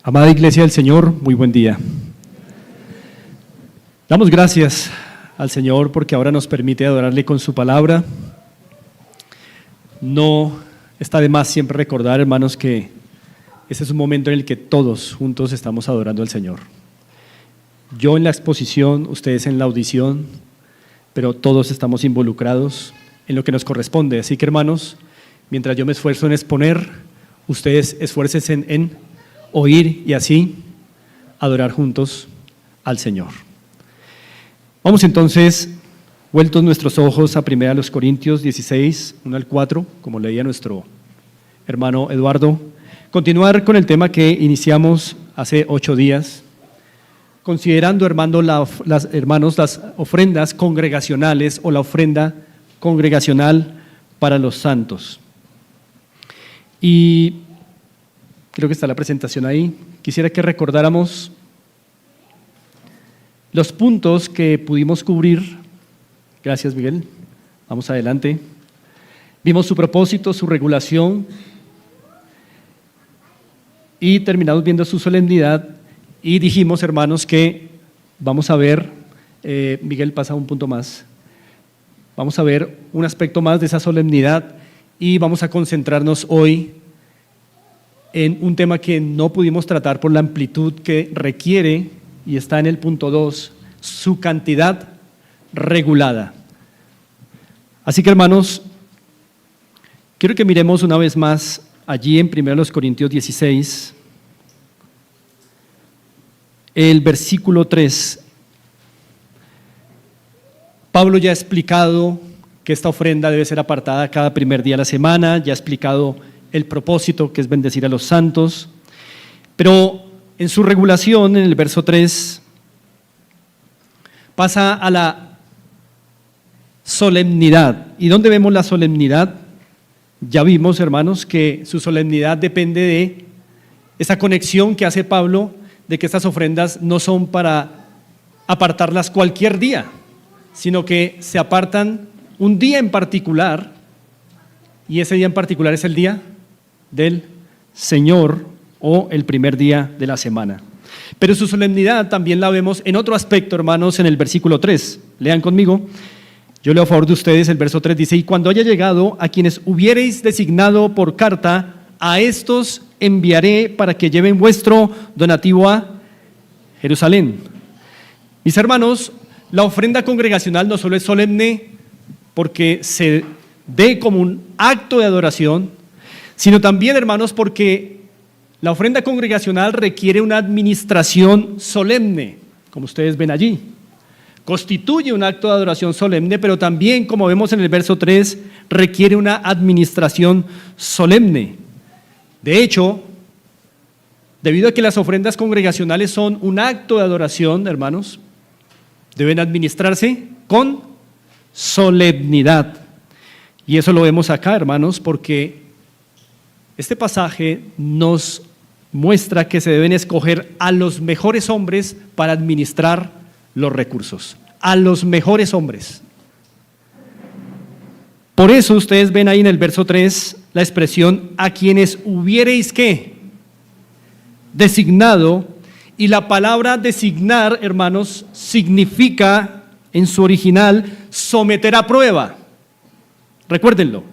Amada Iglesia del Señor, muy buen día. Damos gracias al Señor porque ahora nos permite adorarle con su palabra. No está de más siempre recordar, hermanos, que este es un momento en el que todos juntos estamos adorando al Señor. Yo en la exposición, ustedes en la audición, pero todos estamos involucrados en lo que nos corresponde. Así que, hermanos, mientras yo me esfuerzo en exponer, ustedes esfuércense en oír y así adorar juntos al Señor. Vamos entonces, vueltos nuestros ojos a 1 Corintios 16, 1 al 4, como leía nuestro hermano Eduardo, continuar con el tema que iniciamos hace 8 días, considerando, hermanos, las ofrendas congregacionales o la ofrenda congregacional para los santos. Y creo que está la presentación ahí. Quisiera que recordáramos los puntos que pudimos cubrir. Gracias, Miguel. Vamos adelante. Vimos su propósito, su regulación y terminamos viendo su solemnidad y dijimos, hermanos, que vamos a ver, Miguel, pasa un punto más. Vamos a ver un aspecto más de esa solemnidad y vamos a concentrarnos hoy en un tema que no pudimos tratar por la amplitud que requiere, y está en el punto 2, su cantidad regulada. Así que, hermanos, quiero que miremos una vez más allí en 1 Corintios 16, el versículo 3. Pablo ya ha explicado que esta ofrenda debe ser apartada cada primer día de la semana, ya ha explicado el propósito, que es bendecir a los santos, pero en su regulación, en el verso 3, pasa a la solemnidad. ¿Y dónde vemos la solemnidad? Ya vimos, hermanos, que su solemnidad depende de esa conexión que hace Pablo, de que estas ofrendas no son para apartarlas cualquier día, sino que se apartan un día en particular, y ese día en particular es el día del Señor o el primer día de la semana. Pero su solemnidad también la vemos en otro aspecto, hermanos, en el versículo 3. Lean conmigo. Yo leo a favor de ustedes, el verso 3 dice: y cuando haya llegado a quienes hubiereis designado por carta, a estos enviaré para que lleven vuestro donativo a Jerusalén. Mis hermanos, la ofrenda congregacional no solo es solemne porque se dé como un acto de adoración, sino también, hermanos, porque la ofrenda congregacional requiere una administración solemne, como ustedes ven allí. Constituye un acto de adoración solemne, pero también, como vemos en el verso 3, requiere una administración solemne. De hecho, debido a que las ofrendas congregacionales son un acto de adoración, hermanos, deben administrarse con solemnidad. Y eso lo vemos acá, hermanos, porque este pasaje nos muestra que se deben escoger a los mejores hombres para administrar los recursos, a los mejores hombres. Por eso ustedes ven ahí en el verso 3 la expresión a quienes hubiereis ¿qué? Designado, y la palabra designar, hermanos, significa en su original someter a prueba. Recuérdenlo,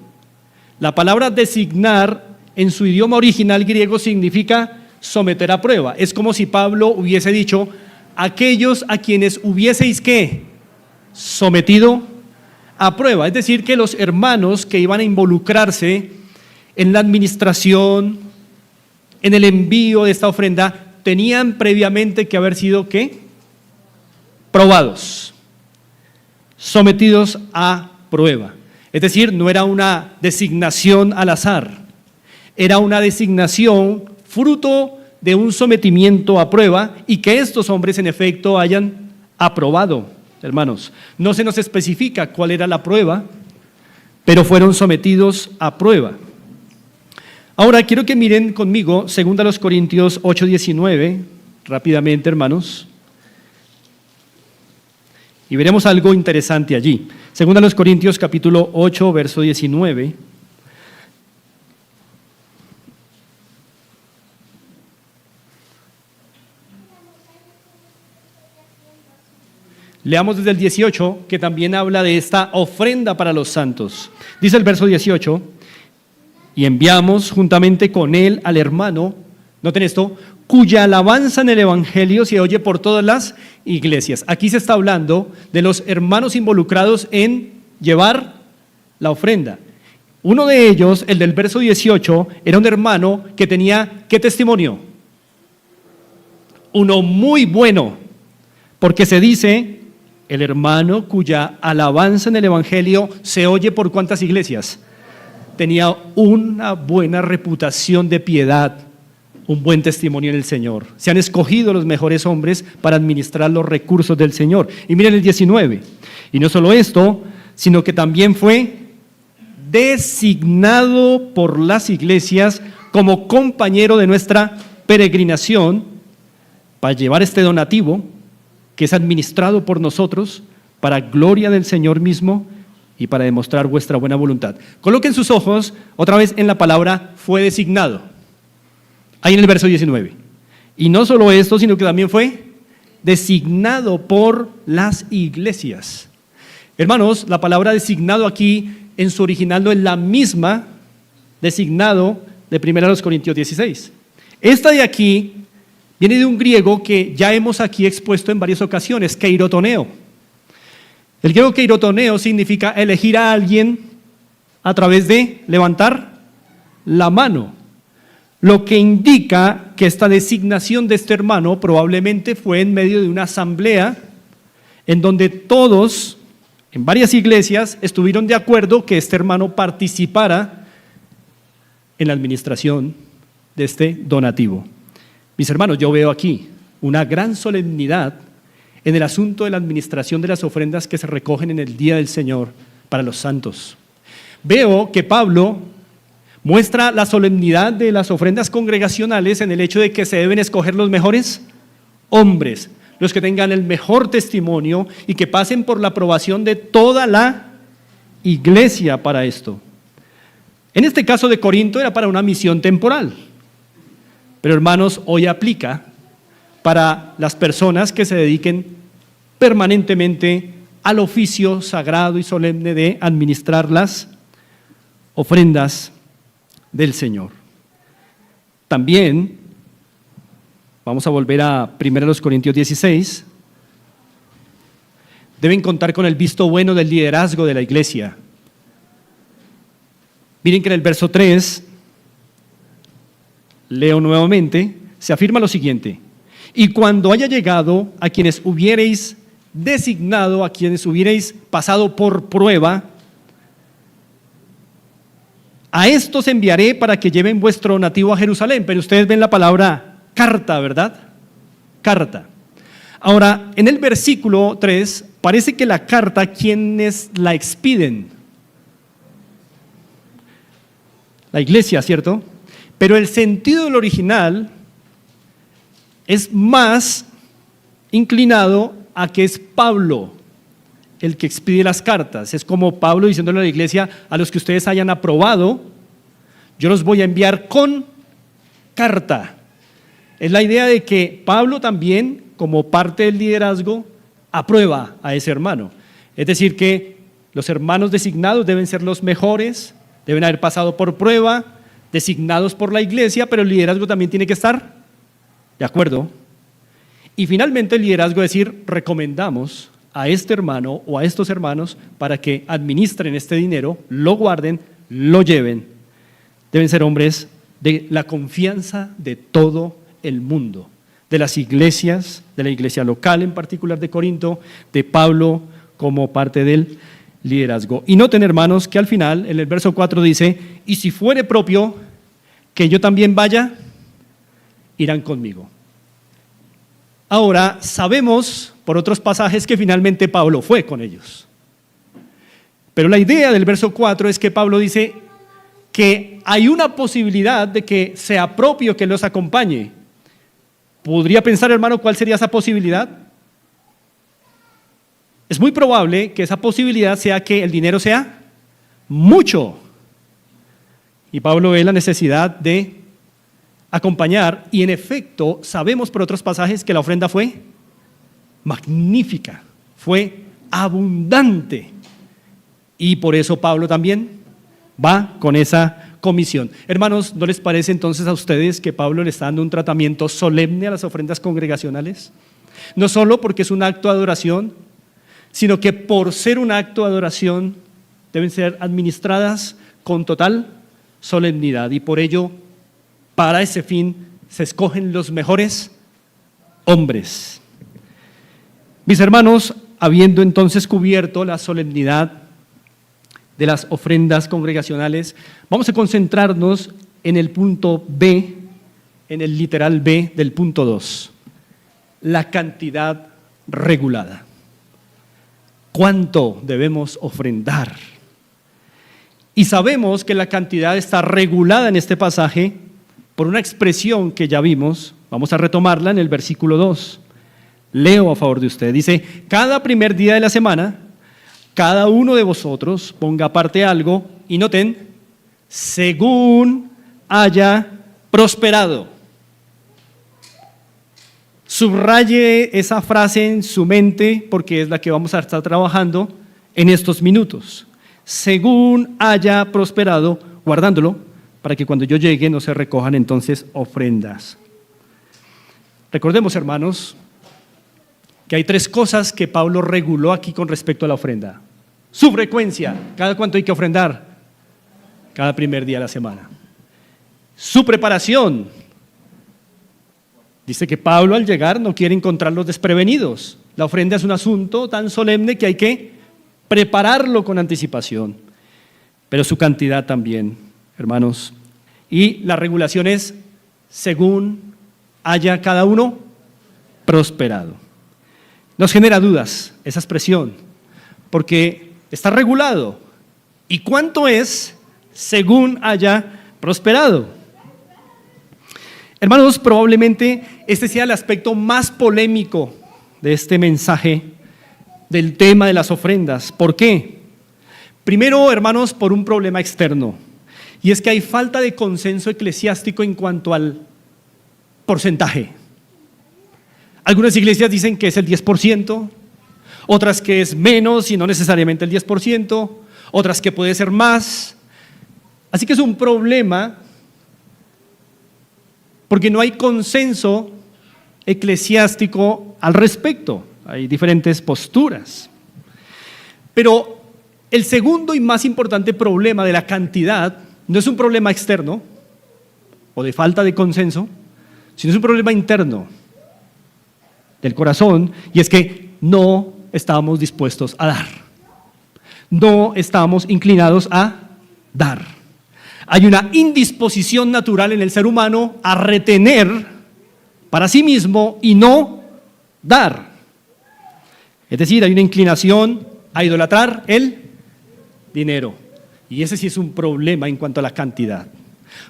la palabra designar en su idioma original griego significa someter a prueba. Es como si Pablo hubiese dicho: aquellos a quienes hubieseis ¿qué? Sometido a prueba. Es decir, que los hermanos que iban a involucrarse en la administración, en el envío de esta ofrenda, tenían previamente que haber sido ¿qué? Probados, sometidos a prueba. Es decir, no era una designación al azar, era una designación fruto de un sometimiento a prueba, y que estos hombres en efecto hayan aprobado, hermanos. No se nos especifica cuál era la prueba, pero fueron sometidos a prueba. Ahora quiero que miren conmigo 2 Corintios 8:19, rápidamente, hermanos, y veremos algo interesante allí. 2 Corintios capítulo 8, verso 19. Leamos desde el 18, que también habla de esta ofrenda para los santos. Dice el verso 18, y enviamos juntamente con él al hermano, noten esto, cuya alabanza en el evangelio se oye por todas las iglesias. Aquí se está hablando de los hermanos involucrados en llevar la ofrenda. Uno de ellos, el del verso 18, era un hermano que tenía, ¿qué testimonio? Uno muy bueno, porque se dice, el hermano cuya alabanza en el evangelio se oye por ¿cuántas iglesias? Tenía una buena reputación de piedad, un buen testimonio en el Señor. Se han escogido los mejores hombres para administrar los recursos del Señor. Y miren el 19, y no solo esto, sino que también fue designado por las iglesias como compañero de nuestra peregrinación para llevar este donativo que es administrado por nosotros para gloria del Señor mismo y para demostrar vuestra buena voluntad. Coloquen sus ojos otra vez en la palabra fue designado, ahí en el verso 19. Y no solo esto, sino que también fue designado por las iglesias. Hermanos, la palabra designado aquí en su original no es la misma designado de 1 Corintios 16. Esta de aquí viene de un griego que ya hemos aquí expuesto en varias ocasiones, keirotoneo. El griego keirotoneo significa elegir a alguien a través de levantar la mano, lo que indica que esta designación de este hermano probablemente fue en medio de una asamblea en donde todos, en varias iglesias, estuvieron de acuerdo que este hermano participara en la administración de este donativo. Mis hermanos, yo veo aquí una gran solemnidad en el asunto de la administración de las ofrendas que se recogen en el día del Señor para los santos. Veo que Pablo muestra la solemnidad de las ofrendas congregacionales en el hecho de que se deben escoger los mejores hombres, los que tengan el mejor testimonio y que pasen por la aprobación de toda la iglesia para esto. En este caso de Corinto era para una misión temporal. Pero hermanos, hoy aplica para las personas que se dediquen permanentemente al oficio sagrado y solemne de administrar las ofrendas del Señor. También, vamos a volver a 1 Corintios 16, deben contar con el visto bueno del liderazgo de la iglesia. Miren que en el verso 3, leo nuevamente, se afirma lo siguiente: y cuando haya llegado a quienes hubierais designado, a quienes hubierais pasado por prueba, a estos enviaré para que lleven vuestro donativo a Jerusalén. Pero ustedes ven la palabra carta, ¿verdad? Carta. Ahora, en el versículo 3, parece que la carta, ¿quiénes la expiden? La iglesia, ¿cierto? Pero el sentido del original es más inclinado a que es Pablo el que expide las cartas. Es como Pablo diciéndole a la iglesia: a los que ustedes hayan aprobado, yo los voy a enviar con carta. Es la idea de que Pablo también, como parte del liderazgo, aprueba a ese hermano. Es decir, que los hermanos designados deben ser los mejores, deben haber pasado por prueba, designados por la iglesia, pero el liderazgo también tiene que estar de acuerdo. Y finalmente el liderazgo es decir, recomendamos a este hermano o a estos hermanos para que administren este dinero, lo guarden, lo lleven. Deben ser hombres de la confianza de todo el mundo, de las iglesias, de la iglesia local en particular de Corinto, de Pablo como parte del liderazgo. Y noten, hermanos, que al final, en el verso 4 dice: y si fuere propio que yo también vaya, irán conmigo. Ahora, sabemos por otros pasajes que finalmente Pablo fue con ellos. Pero la idea del verso 4 es que Pablo dice que hay una posibilidad de que sea propio que los acompañe. ¿Podría pensar, hermano, cuál sería esa posibilidad? Es muy probable que esa posibilidad sea que el dinero sea mucho. Y Pablo ve la necesidad de acompañar, y en efecto sabemos por otros pasajes que la ofrenda fue magnífica, fue abundante. Y por eso Pablo también va con esa comisión. Hermanos, ¿no les parece entonces a ustedes que Pablo le está dando un tratamiento solemne a las ofrendas congregacionales? No solo porque es un acto de adoración, sino que por ser un acto de adoración deben ser administradas con total solemnidad. Y por ello, para ese fin, se escogen los mejores hombres. Mis hermanos, habiendo entonces cubierto la solemnidad de las ofrendas congregacionales, vamos a concentrarnos en el punto B, en el literal B del punto 2, la cantidad regulada. ¿Cuánto debemos ofrendar? Y sabemos que la cantidad está regulada en este pasaje por una expresión que ya vimos. Vamos a retomarla en el versículo 2. Leo a favor de usted. Dice: cada primer día de la semana, cada uno de vosotros ponga aparte algo, y noten, según haya prosperado. Subraye esa frase en su mente porque es la que vamos a estar trabajando en estos minutos. Según haya prosperado, guardándolo para que cuando yo llegue no se recojan entonces ofrendas. Recordemos, hermanos, que hay 3 cosas que Pablo reguló aquí con respecto a la ofrenda. Su frecuencia, cada cuánto hay que ofrendar, cada primer día de la semana. Su preparación, dice que Pablo al llegar no quiere encontrarlos desprevenidos. La ofrenda es un asunto tan solemne que hay que prepararlo con anticipación. Pero su cantidad también, hermanos. Y la regulación es según haya cada uno prosperado. Nos genera dudas esa expresión, porque está regulado. ¿Y cuánto es según haya prosperado? Hermanos, probablemente este sea el aspecto más polémico de este mensaje del tema de las ofrendas. ¿Por qué? Primero, hermanos, por un problema externo, y es que hay falta de consenso eclesiástico en cuanto al porcentaje. Algunas iglesias dicen que es el 10%, otras que es menos y no necesariamente el 10%, otras que puede ser más. Así que es un problema porque no hay consenso eclesiástico al respecto. Hay diferentes posturas. Pero el segundo y más importante problema de la cantidad no es un problema externo o de falta de consenso, sino es un problema interno del corazón, y es que no estamos dispuestos a dar. No estamos inclinados a dar. Hay una indisposición natural en el ser humano a retener para sí mismo y no dar. Es decir, hay una inclinación a idolatrar el dinero. Y ese sí es un problema en cuanto a la cantidad.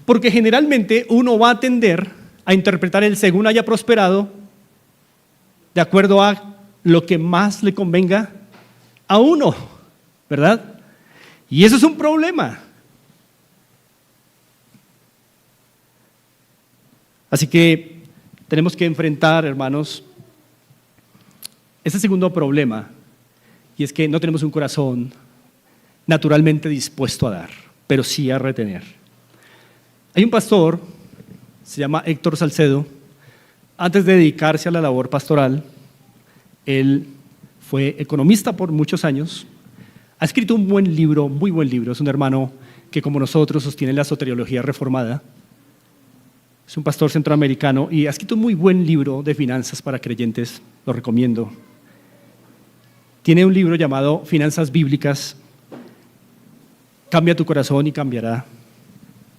Porque generalmente uno va a tender a interpretar el según haya prosperado de acuerdo a lo que más le convenga a uno, ¿verdad? Y eso es un problema. Así que tenemos que enfrentar, hermanos, ese segundo problema, y es que no tenemos un corazón naturalmente dispuesto a dar, pero sí a retener. Hay un pastor, se llama Héctor Salcedo. Antes de dedicarse a la labor pastoral, él fue economista por muchos años. Ha escrito un buen libro, muy buen libro. Es un hermano que, como nosotros, sostiene la soteriología reformada. Es un pastor centroamericano y ha escrito un muy buen libro de finanzas para creyentes, lo recomiendo. Tiene un libro llamado Finanzas Bíblicas. Cambia tu corazón y cambiará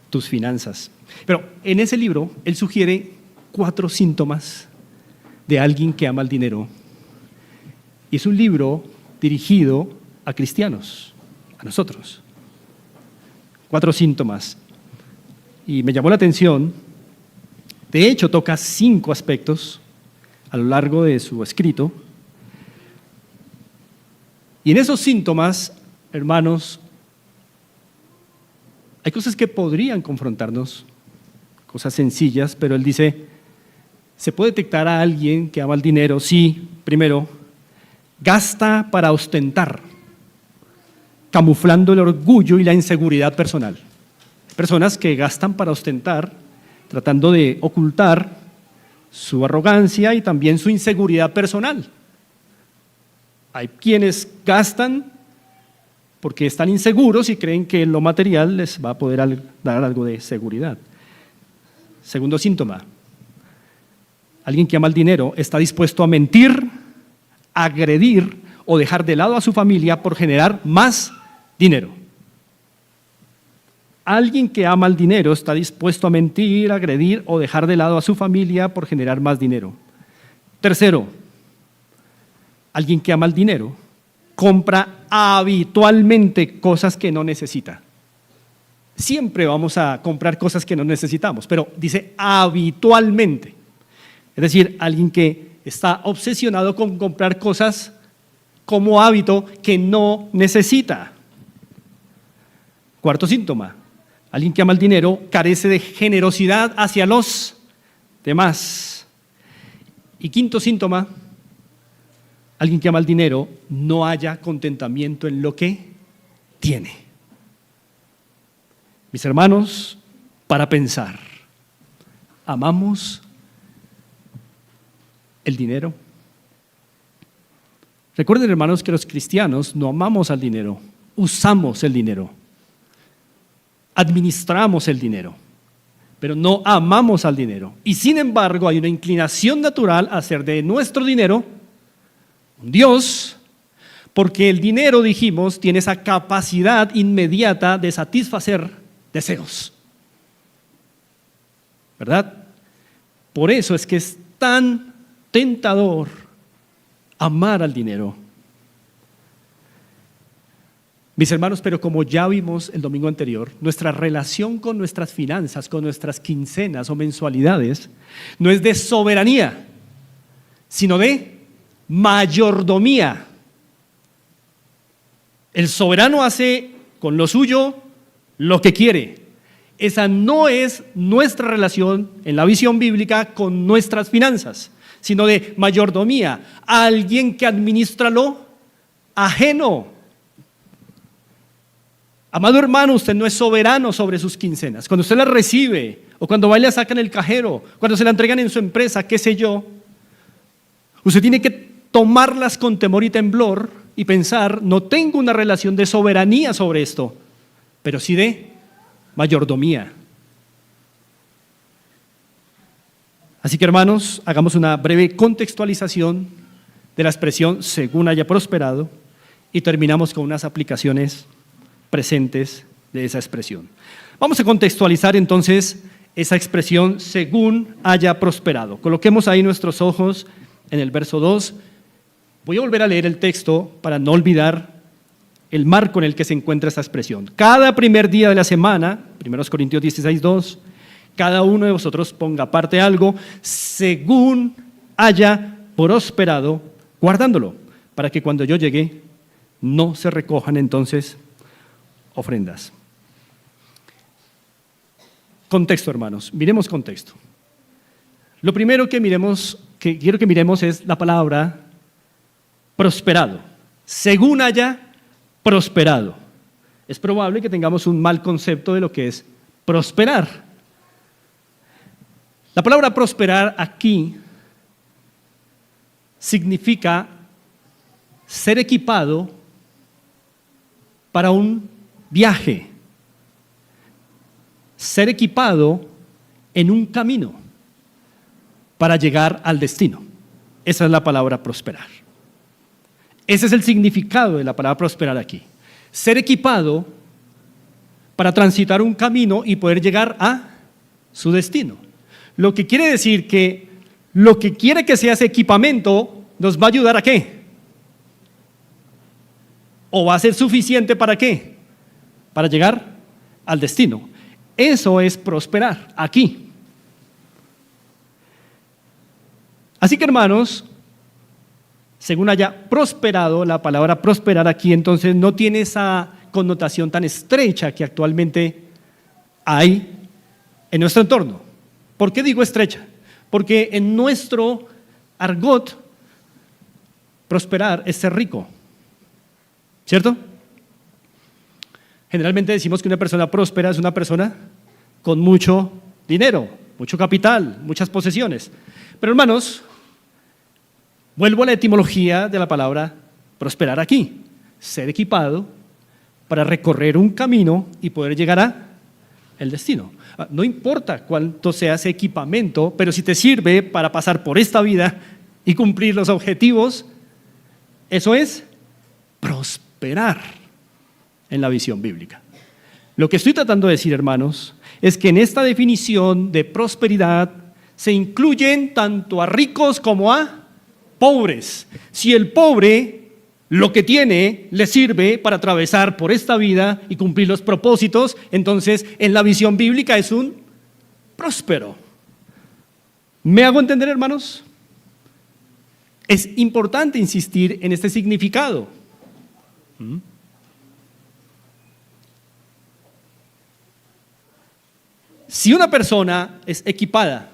tus finanzas. Pero en ese libro, él sugiere 4 síntomas de alguien que ama el dinero. Y es un libro dirigido a cristianos, a nosotros. 4 síntomas. Y me llamó la atención. De hecho, toca 5 aspectos a lo largo de su escrito. Y en esos síntomas, hermanos, hay cosas que podrían confrontarnos, cosas sencillas, pero él dice, ¿se puede detectar a alguien que ama el dinero? Sí, primero, gasta para ostentar, camuflando el orgullo y la inseguridad personal. Personas que gastan para ostentar, tratando de ocultar su arrogancia y también su inseguridad personal. Hay quienes gastan porque están inseguros y creen que lo material les va a poder dar algo de seguridad. Segundo síntoma, alguien que ama el dinero está dispuesto a mentir, agredir o dejar de lado a su familia por generar más dinero. Alguien que ama el dinero está dispuesto a mentir, agredir o dejar de lado a su familia por generar más dinero. Tercero, alguien que ama el dinero compra habitualmente cosas que no necesita. Siempre vamos a comprar cosas que no necesitamos, pero dice habitualmente. Es decir, alguien que está obsesionado con comprar cosas como hábito que no necesita. Cuarto síntoma, alguien que ama el dinero carece de generosidad hacia los demás. Y quinto síntoma, alguien que ama el dinero no halla contentamiento en lo que tiene. Mis hermanos, para pensar, ¿amamos el dinero? Recuerden, hermanos, que los cristianos no amamos al dinero, usamos el dinero, administramos el dinero, pero no amamos al dinero. Y sin embargo, hay una inclinación natural a hacer de nuestro dinero un Dios, porque el dinero, dijimos, tiene esa capacidad inmediata de satisfacer deseos. ¿Verdad? Por eso es que es tan tentador amar al dinero. Mis hermanos, pero como ya vimos el domingo anterior, nuestra relación con nuestras finanzas, con nuestras quincenas o mensualidades, no es de soberanía, sino de mayordomía. El soberano hace con lo suyo lo que quiere. Esa no es nuestra relación en la visión bíblica con nuestras finanzas, sino de mayordomía, alguien que administra lo ajeno. Amado hermano, usted no es soberano sobre sus quincenas. Cuando usted las recibe, o cuando va y la saca en el cajero, cuando se la entregan en su empresa, qué sé yo, usted tiene que tomarlas con temor y temblor y pensar, no tengo una relación de soberanía sobre esto, pero sí de mayordomía. Así que, hermanos, hagamos una breve contextualización de la expresión según haya prosperado y terminamos con unas aplicaciones presentes de esa expresión. Vamos a contextualizar entonces esa expresión según haya prosperado. Coloquemos ahí nuestros ojos en el verso 2. Voy a volver a leer el texto para no olvidar el marco en el que se encuentra esta expresión. Cada primer día de la semana, 1 Corintios 16:2, cada uno de vosotros ponga aparte algo según haya prosperado, guardándolo, para que cuando yo llegue no se recojan entonces ofrendas. Contexto, hermanos, miremos contexto. Lo primero que quiero que miremos es la palabra prosperado. Según haya prosperado. Es probable que tengamos un mal concepto de lo que es prosperar. La palabra prosperar aquí significa ser equipado para un viaje, ser equipado en un camino para llegar al destino. Esa es la palabra prosperar. Ese es el significado de la palabra prosperar aquí. Ser equipado para transitar un camino y poder llegar a su destino. Lo que quiere decir que lo que quiere que sea ese equipamiento nos va a ayudar ¿a qué? ¿O va a ser suficiente para qué? Para llegar al destino. Eso es prosperar aquí. Así que, hermanos, según haya prosperado, la palabra prosperar aquí entonces no tiene esa connotación tan estrecha que actualmente hay en nuestro entorno. ¿Por qué digo estrecha? Porque en nuestro argot prosperar es ser rico, ¿cierto? Generalmente decimos que una persona próspera es una persona con mucho dinero, mucho capital, muchas posesiones. Pero hermanos, vuelvo a la etimología de la palabra prosperar aquí, ser equipado para recorrer un camino y poder llegar a el destino. No importa cuánto sea ese equipamiento, pero si te sirve para pasar por esta vida y cumplir los objetivos, eso es prosperar en la visión bíblica. Lo que estoy tratando de decir, hermanos, es que en esta definición de prosperidad se incluyen tanto a ricos como a pobres. Si el pobre lo que tiene le sirve para atravesar por esta vida y cumplir los propósitos, entonces en la visión bíblica es un próspero. ¿Me hago entender, hermanos? Es importante insistir en este significado. Si una persona es equipada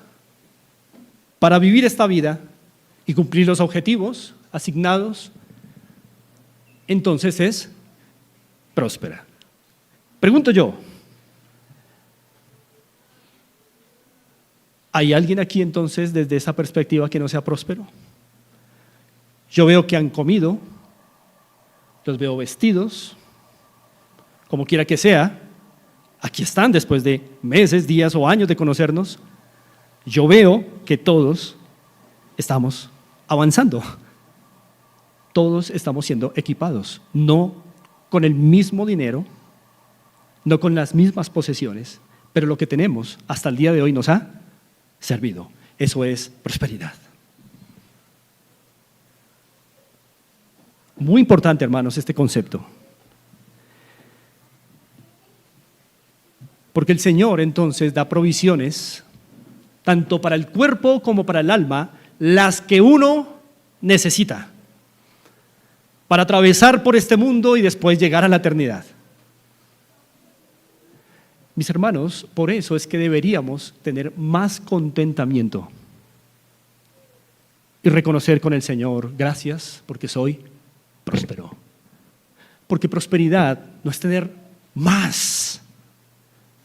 para vivir esta vida y cumplir los objetivos asignados, entonces es próspera. Pregunto yo, ¿hay alguien aquí entonces desde esa perspectiva que no sea próspero? Yo veo que han comido, los veo vestidos, como quiera que sea, aquí están después de meses, días o años de conocernos. Yo veo que todos estamos avanzando. Todos estamos siendo equipados, no con el mismo dinero, no con las mismas posesiones, pero lo que tenemos hasta el día de hoy nos ha servido. Eso es prosperidad. Muy importante, hermanos, este concepto. Porque el Señor entonces da provisiones, tanto para el cuerpo como para el alma, las que uno necesita para atravesar por este mundo y después llegar a la eternidad. Mis hermanos, por eso es que deberíamos tener más contentamiento y reconocer con el Señor, gracias porque soy próspero. Porque prosperidad no es tener más,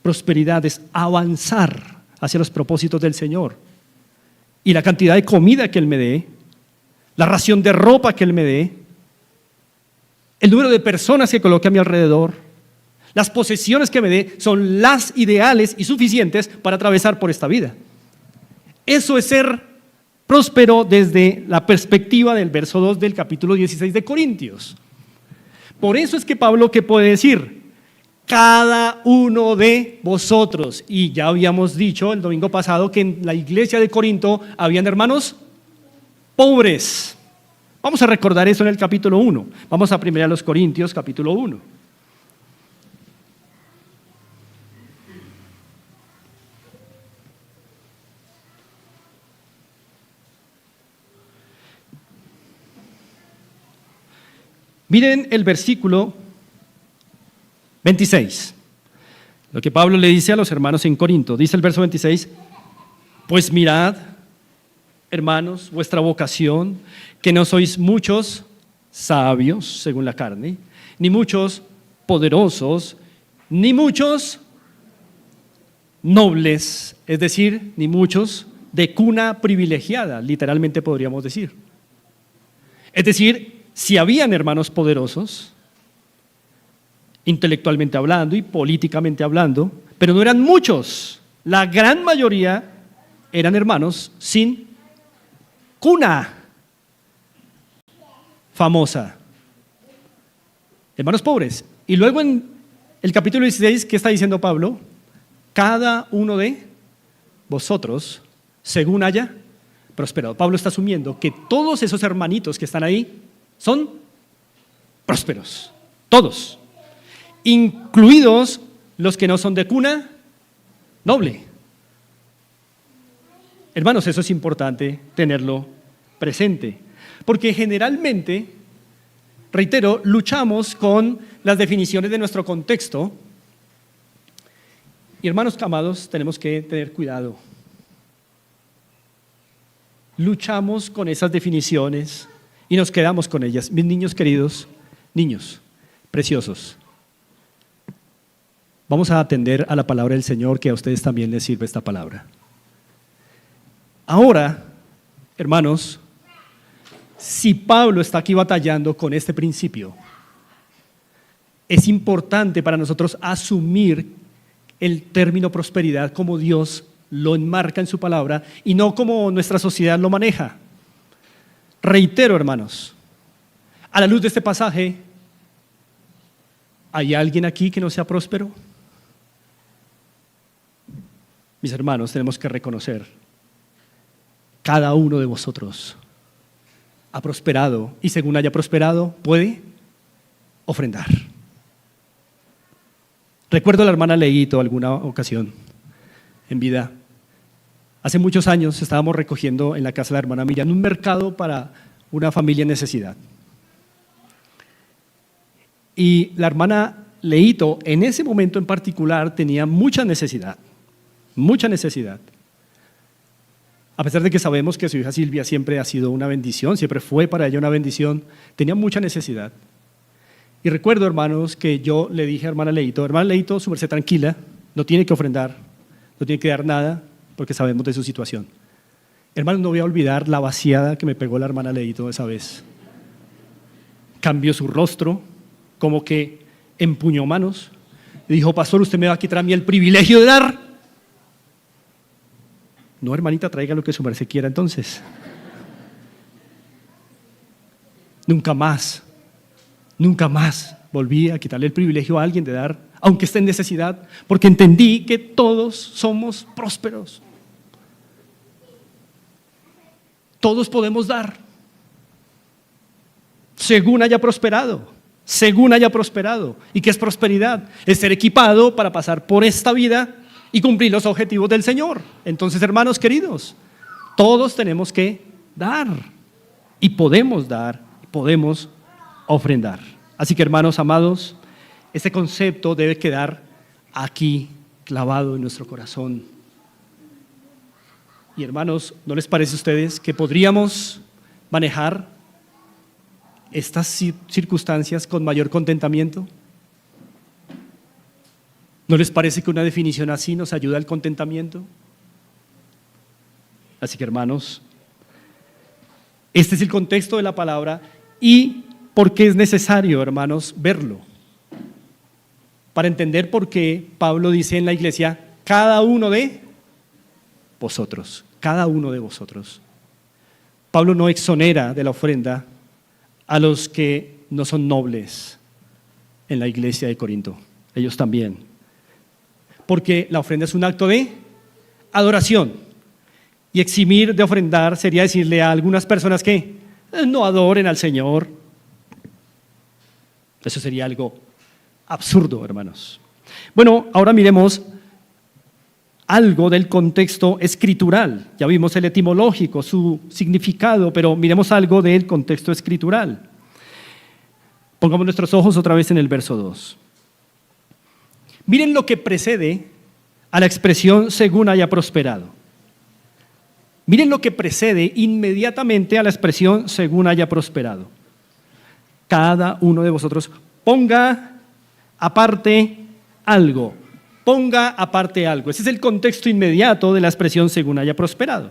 prosperidad es avanzar hacia los propósitos del Señor. Y la cantidad de comida que Él me dé, la ración de ropa que Él me dé, el número de personas que coloque a mi alrededor, las posesiones que me dé, son las ideales y suficientes para atravesar por esta vida. Eso es ser próspero desde la perspectiva del verso 2 del capítulo 16 de Corintios. Por eso es que Pablo, ¿qué puede decir? Cada uno de vosotros, y ya habíamos dicho el domingo pasado que en la iglesia de Corinto habían hermanos pobres. Vamos a recordar eso en el capítulo 1. Vamos a 1 Corintios, capítulo 1. Miren el versículo 26. Lo que Pablo le dice a los hermanos en Corinto. Dice el verso 26, pues mirad, hermanos, vuestra vocación, que no sois muchos sabios, según la carne, ni muchos poderosos, ni muchos nobles, es decir, ni muchos de cuna privilegiada, literalmente podríamos decir. Es decir, si habían hermanos poderosos, intelectualmente hablando y políticamente hablando, pero no eran muchos, la gran mayoría eran hermanos sin cuna famosa, hermanos pobres. Y luego en el capítulo 16, ¿qué está diciendo Pablo? Cada uno de vosotros, según haya prosperado. Pablo está asumiendo que todos esos hermanitos que están ahí son prósperos, todos, incluidos los que no son de cuna noble. Hermanos, eso es importante tenerlo presente, porque generalmente, reitero, luchamos con las definiciones de nuestro contexto y, hermanos amados, tenemos que tener cuidado. Luchamos con esas definiciones y nos quedamos con ellas. Mis niños queridos, niños preciosos, vamos a atender a la palabra del Señor, que a ustedes también les sirve esta palabra. Ahora, hermanos, si Pablo está aquí batallando con este principio, es importante para nosotros asumir el término prosperidad como Dios lo enmarca en su palabra y no como nuestra sociedad lo maneja. Reitero, hermanos, a la luz de este pasaje, ¿hay alguien aquí que no sea próspero? Mis hermanos, tenemos que reconocer, cada uno de vosotros ha prosperado y según haya prosperado puede ofrendar. Recuerdo a la hermana Leito alguna ocasión en vida. Hace muchos años estábamos recogiendo en la casa de la hermana Miriam un mercado para una familia en necesidad. Y la hermana Leito en ese momento en particular tenía mucha necesidad. A pesar de que sabemos que su hija Silvia siempre ha sido una bendición, siempre fue para ella una bendición, tenía mucha necesidad. Y recuerdo, hermanos, que yo le dije a hermana Leito, su merced tranquila, no tiene que ofrendar, no tiene que dar nada, porque sabemos de su situación. Hermanos, no voy a olvidar la vaciada que me pegó la hermana Leito esa vez. Cambió su rostro, como que empuñó manos, y dijo: pastor, ¿usted me va a quitar a mí el privilegio de dar? No, hermanita, traiga lo que su merced quiera entonces. Nunca más volví a quitarle el privilegio a alguien de dar, aunque esté en necesidad, porque entendí que todos somos prósperos. Todos podemos dar, según haya prosperado. ¿Y qué es prosperidad? Es ser equipado para pasar por esta vida y cumplir los objetivos del Señor. Entonces, hermanos queridos, todos tenemos que dar y podemos ofrendar. Así que, hermanos amados, este concepto debe quedar aquí clavado en nuestro corazón. Y hermanos, ¿no les parece a ustedes que podríamos manejar estas circunstancias con mayor contentamiento? ¿No les parece que una definición así nos ayuda al contentamiento? Así que, hermanos, este es el contexto de la palabra y por qué es necesario, hermanos, verlo. Para entender por qué Pablo dice en la iglesia: cada uno de vosotros. Pablo no exonera de la ofrenda a los que no son nobles en la iglesia de Corinto. Ellos también. Porque la ofrenda es un acto de adoración. Y eximir de ofrendar sería decirle a algunas personas que no adoren al Señor. Eso sería algo absurdo, hermanos. Bueno, ahora miremos algo del contexto escritural. Ya vimos el etimológico, su significado, pero miremos algo del contexto escritural. Pongamos nuestros ojos otra vez en el verso 2. Miren lo que precede a la expresión según haya prosperado. Miren lo que precede inmediatamente a la expresión según haya prosperado. Cada uno de vosotros ponga aparte algo. Ponga aparte algo. Ese es el contexto inmediato de la expresión según haya prosperado.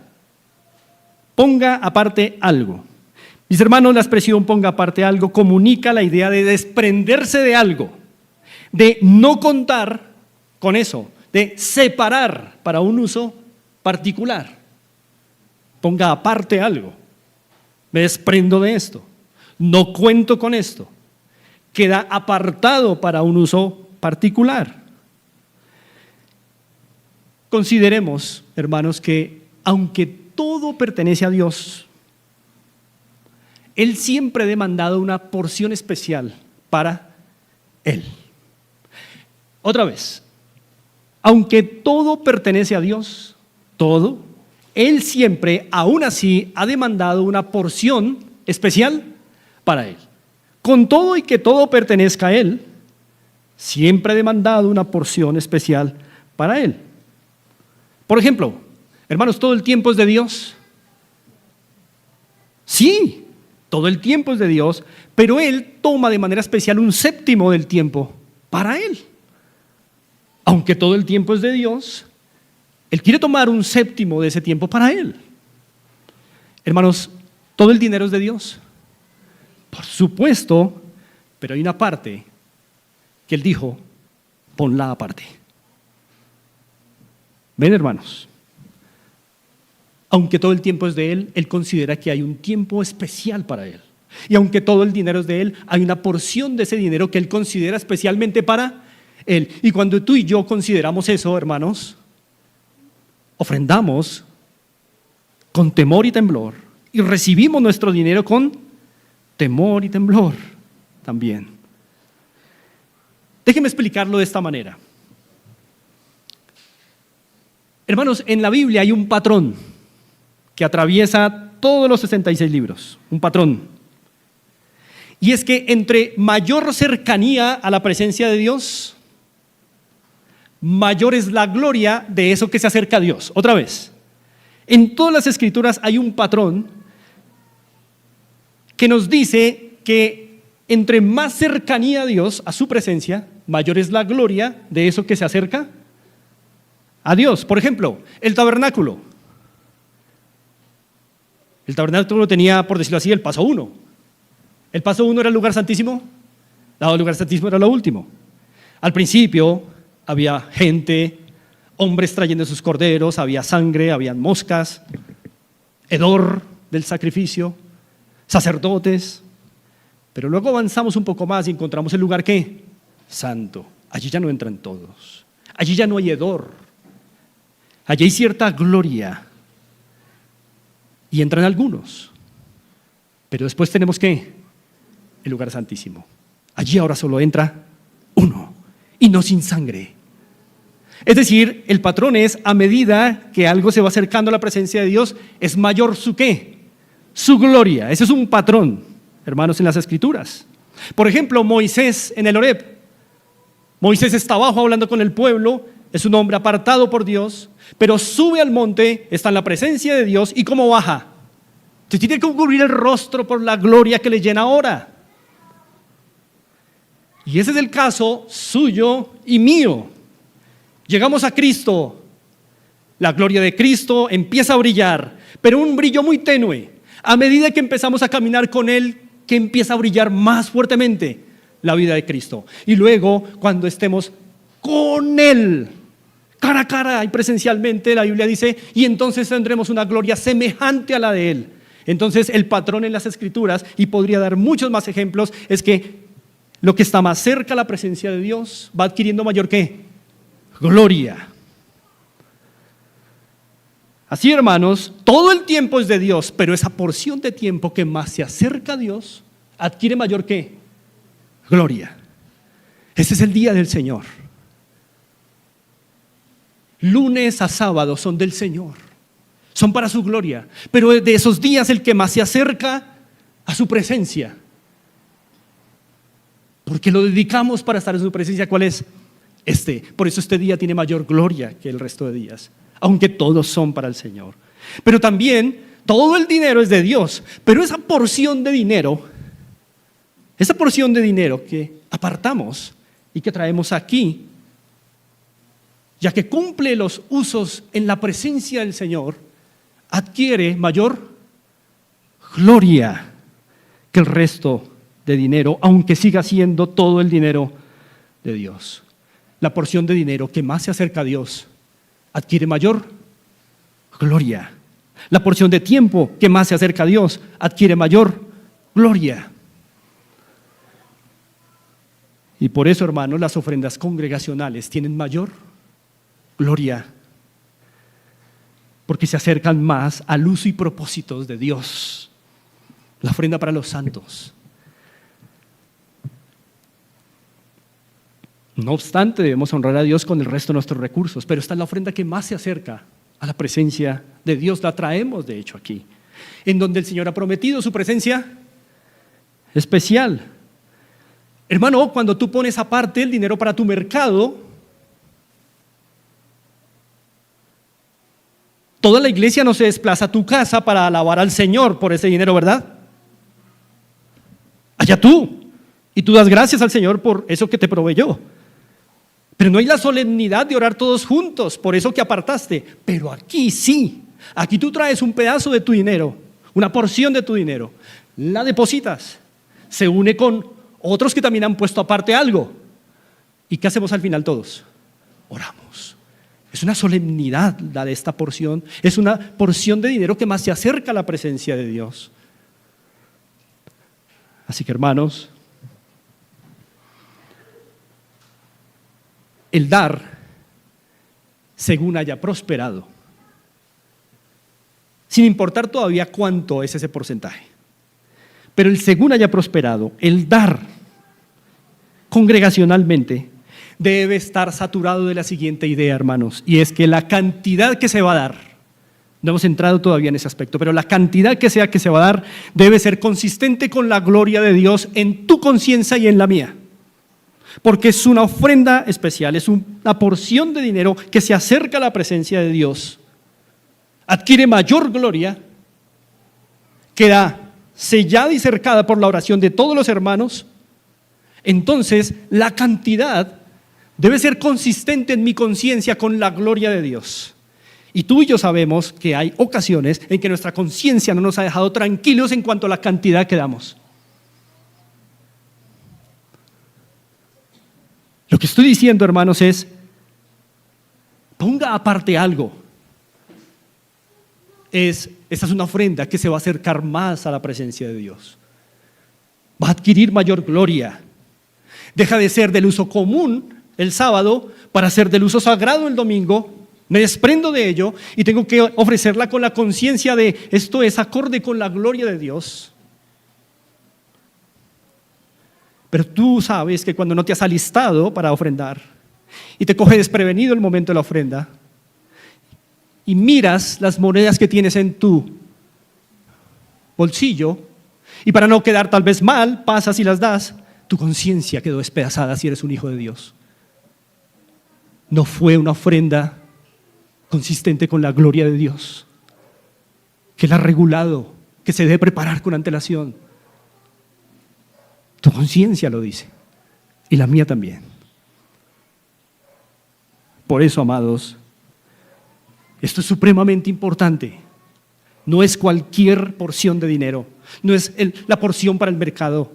Ponga aparte algo. Mis hermanos, la expresión ponga aparte algo comunica la idea de desprenderse de algo, de no contar con eso, de separar para un uso particular. Ponga aparte algo. Me desprendo de esto. No cuento con esto. Queda apartado para un uso particular. Consideremos, hermanos, que aunque todo pertenece a Dios, Él siempre ha demandado una porción especial para Él. Otra vez, aunque todo pertenece a Dios, todo, Él siempre, aún así, ha demandado una porción especial para Él. Con todo y que todo pertenezca a Él, siempre ha demandado una porción especial para Él. Por ejemplo, hermanos, ¿todo el tiempo es de Dios? Sí, todo el tiempo es de Dios, pero Él toma de manera especial un séptimo del tiempo para Él. Aunque todo el tiempo es de Dios, Él quiere tomar un séptimo de ese tiempo para Él. Hermanos, ¿todo el dinero es de Dios? Por supuesto, pero hay una parte que Él dijo, ponla aparte. ¿Ven, hermanos? Aunque todo el tiempo es de Él, Él considera que hay un tiempo especial para Él. Y aunque todo el dinero es de Él, hay una porción de ese dinero que Él considera especialmente para Él. Y cuando tú y yo consideramos eso, hermanos, ofrendamos con temor y temblor y recibimos nuestro dinero con temor y temblor también. Déjenme explicarlo de esta manera. Hermanos, en la Biblia hay un patrón que atraviesa todos los 66 libros, un patrón. Y es que entre mayor cercanía a la presencia de Dios, mayor es la gloria de eso que se acerca a Dios. Otra vez, en todas las escrituras hay un patrón que nos dice que entre más cercanía a Dios, a su presencia, mayor es la gloria de eso que se acerca a Dios. Por ejemplo, el tabernáculo. El tabernáculo tenía, por decirlo así, el paso 1. El paso 1 era el lugar santísimo, el lugar santísimo era lo último. Al principio había gente, hombres trayendo sus corderos, había sangre, habían moscas, hedor del sacrificio, sacerdotes. Pero luego avanzamos un poco más y encontramos el lugar ¿qué? Santo. Allí ya no entran todos, allí ya no hay hedor, allí hay cierta gloria. Y entran algunos, pero después tenemos ¿qué? El lugar santísimo. Allí ahora solo entra uno, y no sin sangre. Es decir, el patrón es, a medida que algo se va acercando a la presencia de Dios, es mayor su ¿qué? Su gloria. Ese es un patrón, hermanos, en las Escrituras. Por ejemplo, Moisés en el Horeb. Moisés está abajo hablando con el pueblo, es un hombre apartado por Dios, pero sube al monte, está en la presencia de Dios, ¿y cómo baja? Se tiene que cubrir el rostro por la gloria que le llena ahora. Y ese es el caso suyo y mío. Llegamos a Cristo, la gloria de Cristo empieza a brillar, pero un brillo muy tenue. A medida que empezamos a caminar con Él, que empieza a brillar más fuertemente la vida de Cristo. Y luego, cuando estemos con Él, cara a cara y presencialmente, la Biblia dice, y entonces tendremos una gloria semejante a la de Él. Entonces el patrón en las Escrituras, y podría dar muchos más ejemplos, es que lo que está más cerca a la presencia de Dios va adquiriendo mayor ¿qué? Gloria. Así, hermanos, todo el tiempo es de Dios, pero esa porción de tiempo que más se acerca a Dios adquiere mayor ¿qué? Gloria. Ese es el día del Señor. Lunes a sábado son del Señor, son para su gloria, pero de esos días el que más se acerca a su presencia, porque lo dedicamos para estar en su presencia. ¿Cuál es? Por eso este día tiene mayor gloria que el resto de días, aunque todos son para el Señor. Pero también todo el dinero es de Dios, pero esa porción de dinero que apartamos y que traemos aquí, ya que cumple los usos en la presencia del Señor, adquiere mayor gloria que el resto de dinero, aunque siga siendo todo el dinero de Dios. La porción de dinero que más se acerca a Dios adquiere mayor gloria. La porción de tiempo que más se acerca a Dios adquiere mayor gloria. Y por eso, hermanos, las ofrendas congregacionales tienen mayor gloria, porque se acercan más al uso y propósitos de Dios. La ofrenda para los santos. No obstante, debemos honrar a Dios con el resto de nuestros recursos, pero esta es la ofrenda que más se acerca a la presencia de Dios. La traemos, de hecho, aquí, en donde el Señor ha prometido su presencia especial. Hermano, cuando tú pones aparte el dinero para tu mercado, toda la iglesia no se desplaza a tu casa para alabar al Señor por ese dinero, ¿verdad? allá tú. Y tú das gracias al Señor por eso que te proveyó. Pero no hay la solemnidad de orar todos juntos por eso que apartaste. Pero aquí sí. Aquí tú traes un pedazo de tu dinero, una porción de tu dinero, la depositas, se une con otros que también han puesto aparte algo. ¿Y qué hacemos al final todos? Oramos. Es una solemnidad la de esta porción, es una porción de dinero que más se acerca a la presencia de Dios. Así que hermanos, el dar según haya prosperado, sin importar todavía cuánto es ese porcentaje. Pero el según haya prosperado, el dar congregacionalmente debe estar saturado de la siguiente idea, hermanos, y es que la cantidad que se va a dar, no hemos entrado todavía en ese aspecto, pero la cantidad que sea que se va a dar debe ser consistente con la gloria de Dios en tu conciencia y en la mía. Porque es una ofrenda especial, es una porción de dinero que se acerca a la presencia de Dios. Adquiere mayor gloria, queda sellada y cercada por la oración de todos los hermanos. Entonces, la cantidad debe ser consistente en mi conciencia con la gloria de Dios. Y tú y yo sabemos que hay ocasiones en que nuestra conciencia no nos ha dejado tranquilos en cuanto a la cantidad que damos. Lo que estoy diciendo, hermanos, es: ponga aparte algo. Esta es una ofrenda que se va a acercar más a la presencia de Dios. Va a adquirir mayor gloria. Deja de ser del uso común el sábado para ser del uso sagrado el domingo. Me desprendo de ello y tengo que ofrecerla con la conciencia de esto es acorde con la gloria de Dios. Pero tú sabes que cuando no te has alistado para ofrendar y te coge desprevenido el momento de la ofrenda y miras las monedas que tienes en tu bolsillo y para no quedar tal vez mal, pasas y las das, tu conciencia quedó despedazada si eres un hijo de Dios. No fue una ofrenda consistente con la gloria de Dios, que la ha regulado, que se debe preparar con antelación. Tu conciencia lo dice, y la mía también. Por eso, amados, esto es supremamente importante. No es cualquier porción de dinero, no es la porción para el mercado,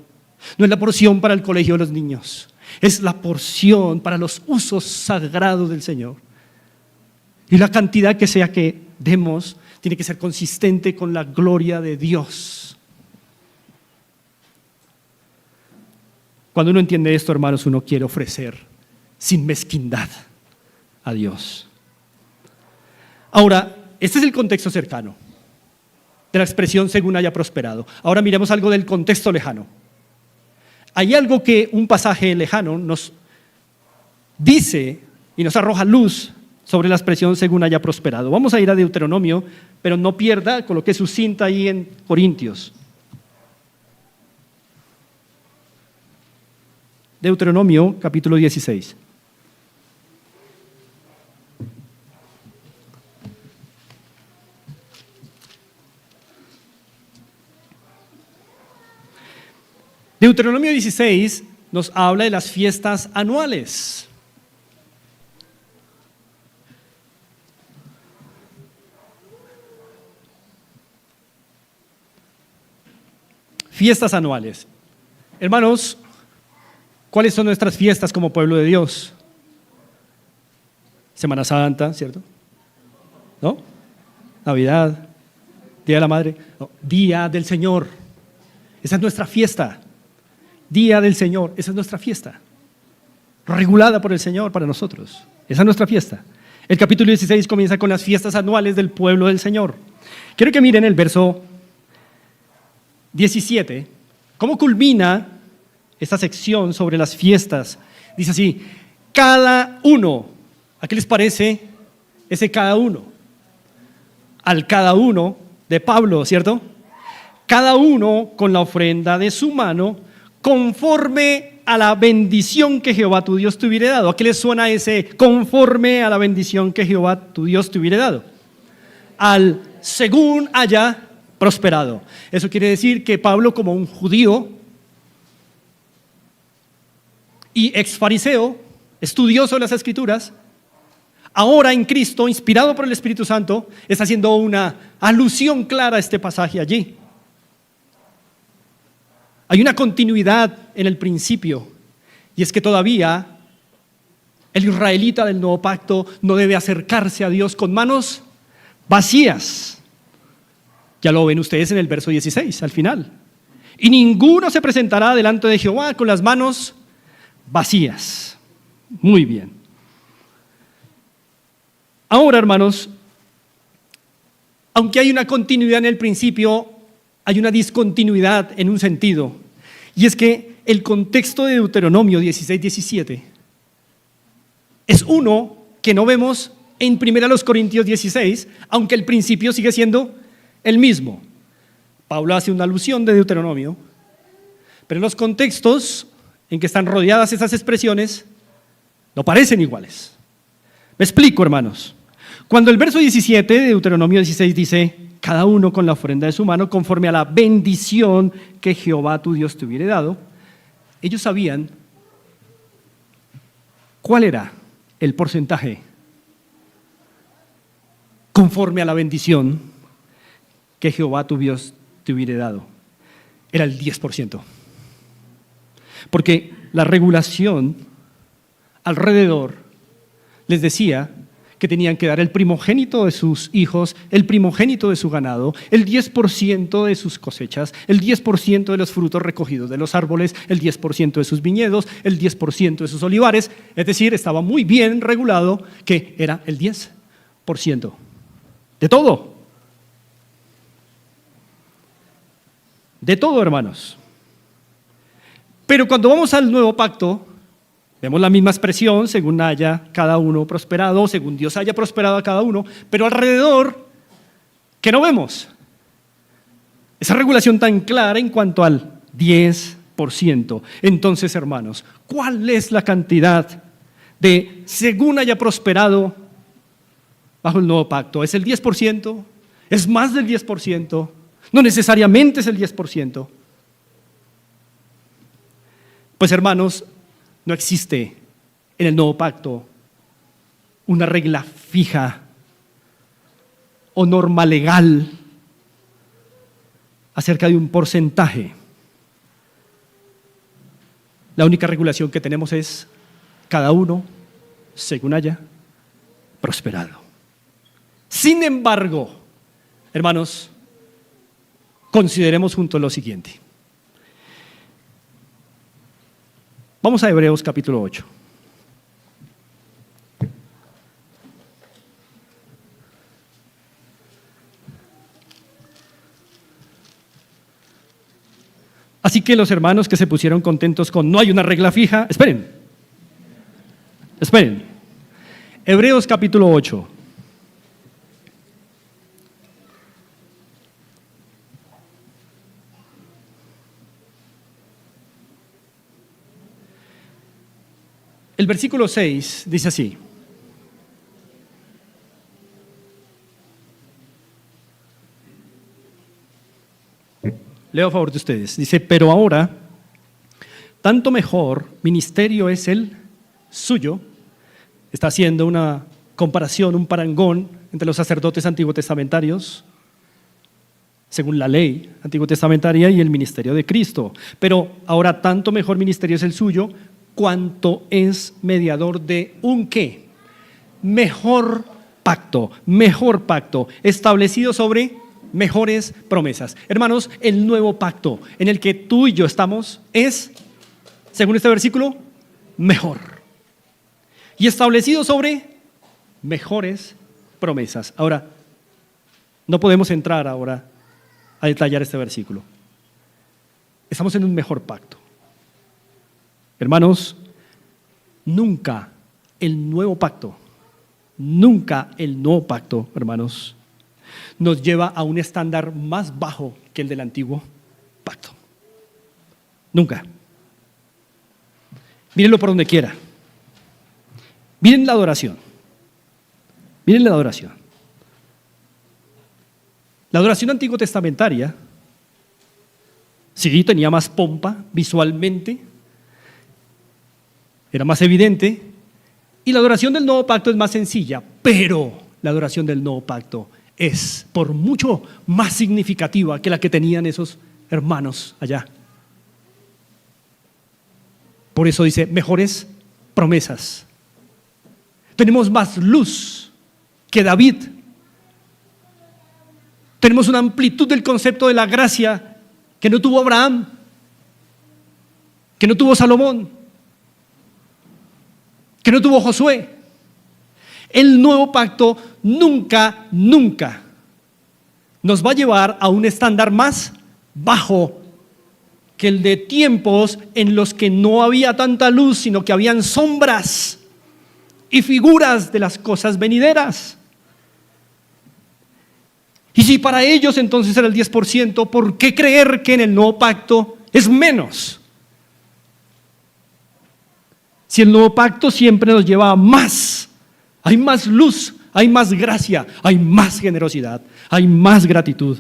no es la porción para el colegio de los niños, es la porción para los usos sagrados del Señor. Y la cantidad que sea que demos tiene que ser consistente con la gloria de Dios. Cuando uno entiende esto, hermanos, uno quiere ofrecer sin mezquindad a Dios. Ahora, este es el contexto cercano de la expresión según haya prosperado. Ahora miremos algo del contexto lejano. Hay algo que un pasaje lejano nos dice y nos arroja luz sobre la expresión según haya prosperado. Vamos a ir a Deuteronomio, pero no pierda, coloque su cinta ahí en Corintios. Deuteronomio capítulo 16. Deuteronomio 16 nos habla de las fiestas anuales. Fiestas anuales. Hermanos, ¿cuáles son nuestras fiestas como pueblo de Dios? Semana Santa, ¿cierto? ¿No? Navidad, Día de la Madre, no, Día del Señor. Esa es nuestra fiesta. Día del Señor, esa es nuestra fiesta. Regulada por el Señor para nosotros. Esa es nuestra fiesta. El capítulo 16 comienza con las fiestas anuales del pueblo del Señor. Quiero que miren el verso 17. ¿Cómo culmina esta sección sobre las fiestas? Dice así: cada uno. ¿A qué les parece ese cada uno? Al cada uno de Pablo, ¿cierto? Cada uno con la ofrenda de su mano, conforme a la bendición que Jehová tu Dios te hubiere dado. ¿A qué les suena ese conforme a la bendición que Jehová tu Dios te hubiere dado? Al según haya prosperado. Eso quiere decir que Pablo, como un judío y ex fariseo, estudioso de las Escrituras, ahora en Cristo, inspirado por el Espíritu Santo, está haciendo una alusión clara a este pasaje allí. Hay una continuidad en el principio, y es que todavía el israelita del nuevo pacto no debe acercarse a Dios con manos vacías. Ya lo ven ustedes en el verso 16, al final. Y ninguno se presentará delante de Jehová con las manos vacías. Muy bien. Ahora, hermanos, aunque hay una continuidad en el principio, hay una discontinuidad en un sentido. Y es que el contexto de Deuteronomio 16-17 es uno que no vemos en 1 Corintios 16, aunque el principio sigue siendo el mismo. Pablo hace una alusión de Deuteronomio, pero los contextos en que están rodeadas esas expresiones no parecen iguales. Me explico, hermanos. Cuando el verso 17 de Deuteronomio 16 dice: cada uno con la ofrenda de su mano conforme a la bendición que Jehová tu Dios te hubiere dado, ellos sabían cuál era el porcentaje conforme a la bendición que Jehová tu Dios te hubiere dado. Era el 10%. Porque la regulación alrededor les decía que tenían que dar el primogénito de sus hijos, el primogénito de su ganado, el 10% de sus cosechas, el 10% de los frutos recogidos de los árboles, el 10% de sus viñedos, el 10% de sus olivares. Es decir, estaba muy bien regulado que era el 10% de todo. De todo, hermanos. Pero cuando vamos al nuevo pacto, vemos la misma expresión: según haya cada uno prosperado, según Dios haya prosperado a cada uno, pero alrededor, ¿qué no vemos? Esa regulación tan clara en cuanto al 10%. Entonces, hermanos, ¿cuál es la cantidad de según haya prosperado bajo el nuevo pacto? ¿Es el 10%? ¿Es más del 10%? No necesariamente es el 10%. Pues, hermanos, no existe en el nuevo pacto una regla fija o norma legal acerca de un porcentaje. La única regulación que tenemos es cada uno según haya prosperado. Sin embargo, hermanos, consideremos juntos lo siguiente. Vamos a Hebreos capítulo 8. Así que los hermanos que se pusieron contentos con no hay una regla fija, esperen. Hebreos capítulo 8. El versículo 6 dice así: leo a favor de ustedes. Dice: pero ahora, tanto mejor ministerio es el suyo. Está haciendo una comparación, un parangón entre los sacerdotes antiguos testamentarios, según la ley antiguo testamentaria, y el ministerio de Cristo. Pero ahora tanto mejor ministerio es el suyo, cuanto es mediador de un ¿qué? Mejor pacto, establecido sobre mejores promesas. Hermanos, el nuevo pacto en el que tú y yo estamos es, según este versículo, mejor. Y establecido sobre mejores promesas. Ahora, no podemos entrar ahora a detallar este versículo. Estamos en un mejor pacto. Hermanos, nunca el nuevo pacto, hermanos, nos lleva a un estándar más bajo que el del antiguo pacto. Nunca. Mírenlo por donde quiera. Miren la adoración. La adoración antiguo testamentaria, sí, tenía más pompa visualmente, era más evidente, y la adoración del nuevo pacto es más sencilla, pero la adoración del nuevo pacto es por mucho más significativa que la que tenían esos hermanos allá. Por eso dice, mejores promesas. Tenemos más luz que David. Tenemos una amplitud del concepto de la gracia que no tuvo Abraham, que no tuvo Salomón, que no tuvo Josué. El nuevo pacto nunca nos va a llevar a un estándar más bajo que el de tiempos en los que no había tanta luz, sino que habían sombras y figuras de las cosas venideras. Y si para ellos entonces era el 10%, ¿por qué creer que en el nuevo pacto es menos? Si el nuevo pacto siempre nos lleva a más, hay más luz, hay más gracia, hay más generosidad, hay más gratitud,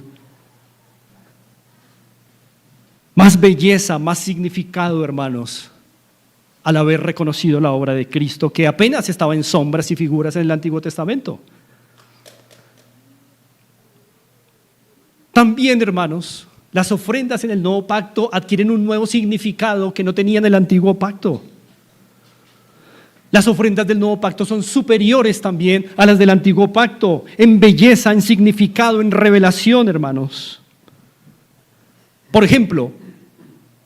más belleza, más significado, hermanos, al haber reconocido la obra de Cristo, que apenas estaba en sombras y figuras en el Antiguo Testamento. También, hermanos, las ofrendas en el nuevo pacto adquieren un nuevo significado que no tenían en el antiguo pacto. Las ofrendas del nuevo pacto son superiores también a las del antiguo pacto, en belleza, en significado, en revelación, hermanos. Por ejemplo,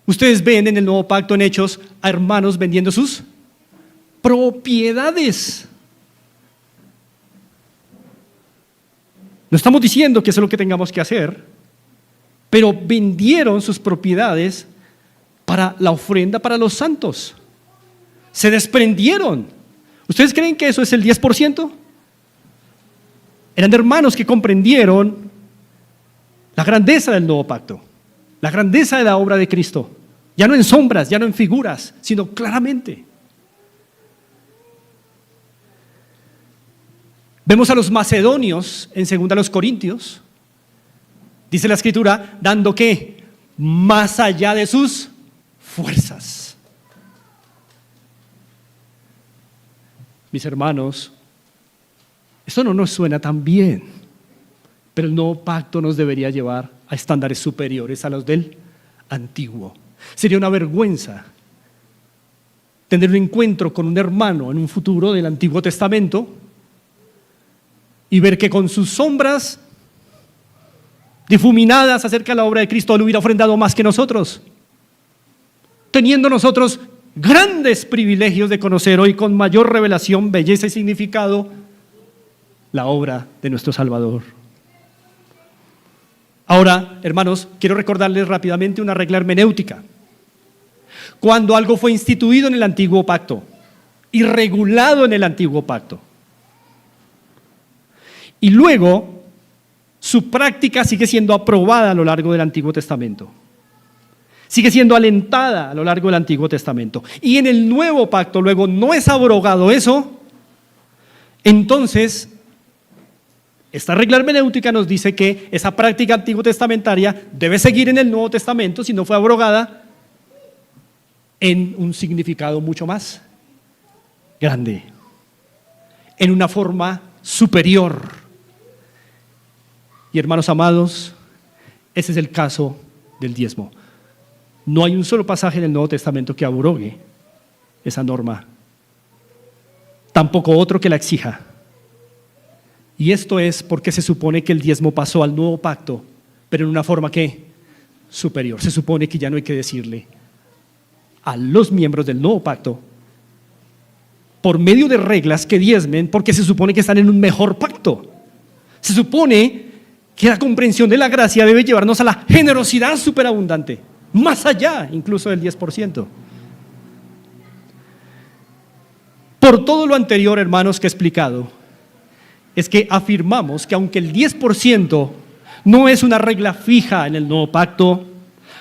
ustedes ven en el nuevo pacto en Hechos a hermanos vendiendo sus propiedades. No estamos diciendo que eso es lo que tengamos que hacer, pero vendieron sus propiedades para la ofrenda para los santos. Se desprendieron. ¿Ustedes creen que eso es el 10%? Eran hermanos que comprendieron la grandeza del nuevo pacto, la grandeza de la obra de Cristo, ya no en sombras, ya no en figuras, sino claramente. Vemos a los macedonios en 2 Corintios, dice la Escritura, dando ¿qué? Más allá de sus fuerzas. Mis hermanos, esto no nos suena tan bien, pero el nuevo pacto nos debería llevar a estándares superiores a los del antiguo. Sería una vergüenza tener un encuentro con un hermano en un futuro del Antiguo Testamento y ver que con sus sombras difuminadas acerca de la obra de Cristo él hubiera ofrendado más que nosotros, teniendo nosotros grandes privilegios de conocer hoy con mayor revelación, belleza y significado la obra de nuestro Salvador. Ahora, hermanos, quiero recordarles rápidamente una regla hermenéutica. Cuando algo fue instituido en el antiguo pacto y regulado en el antiguo pacto, y luego su práctica sigue siendo aprobada a lo largo del Antiguo Testamento, sigue siendo alentada a lo largo del Antiguo Testamento, y en el Nuevo Pacto luego no es abrogado eso, entonces esta regla hermenéutica nos dice que esa práctica antiguo testamentaria debe seguir en el Nuevo Testamento si no fue abrogada en un significado mucho más grande, en una forma superior. Y hermanos amados, ese es el caso del diezmo. No hay un solo pasaje en el Nuevo Testamento que abrogue esa norma, tampoco otro que la exija. Y esto es porque se supone que el diezmo pasó al nuevo pacto, pero en una forma ¿qué? Superior. Se supone que ya no hay que decirle a los miembros del nuevo pacto por medio de reglas que diezmen, porque se supone que están en un mejor pacto. Se supone que la comprensión de la gracia debe llevarnos a la generosidad superabundante, más allá incluso del 10%. Por todo lo anterior, hermanos, que he explicado, es que afirmamos que aunque el 10% no es una regla fija en el nuevo pacto,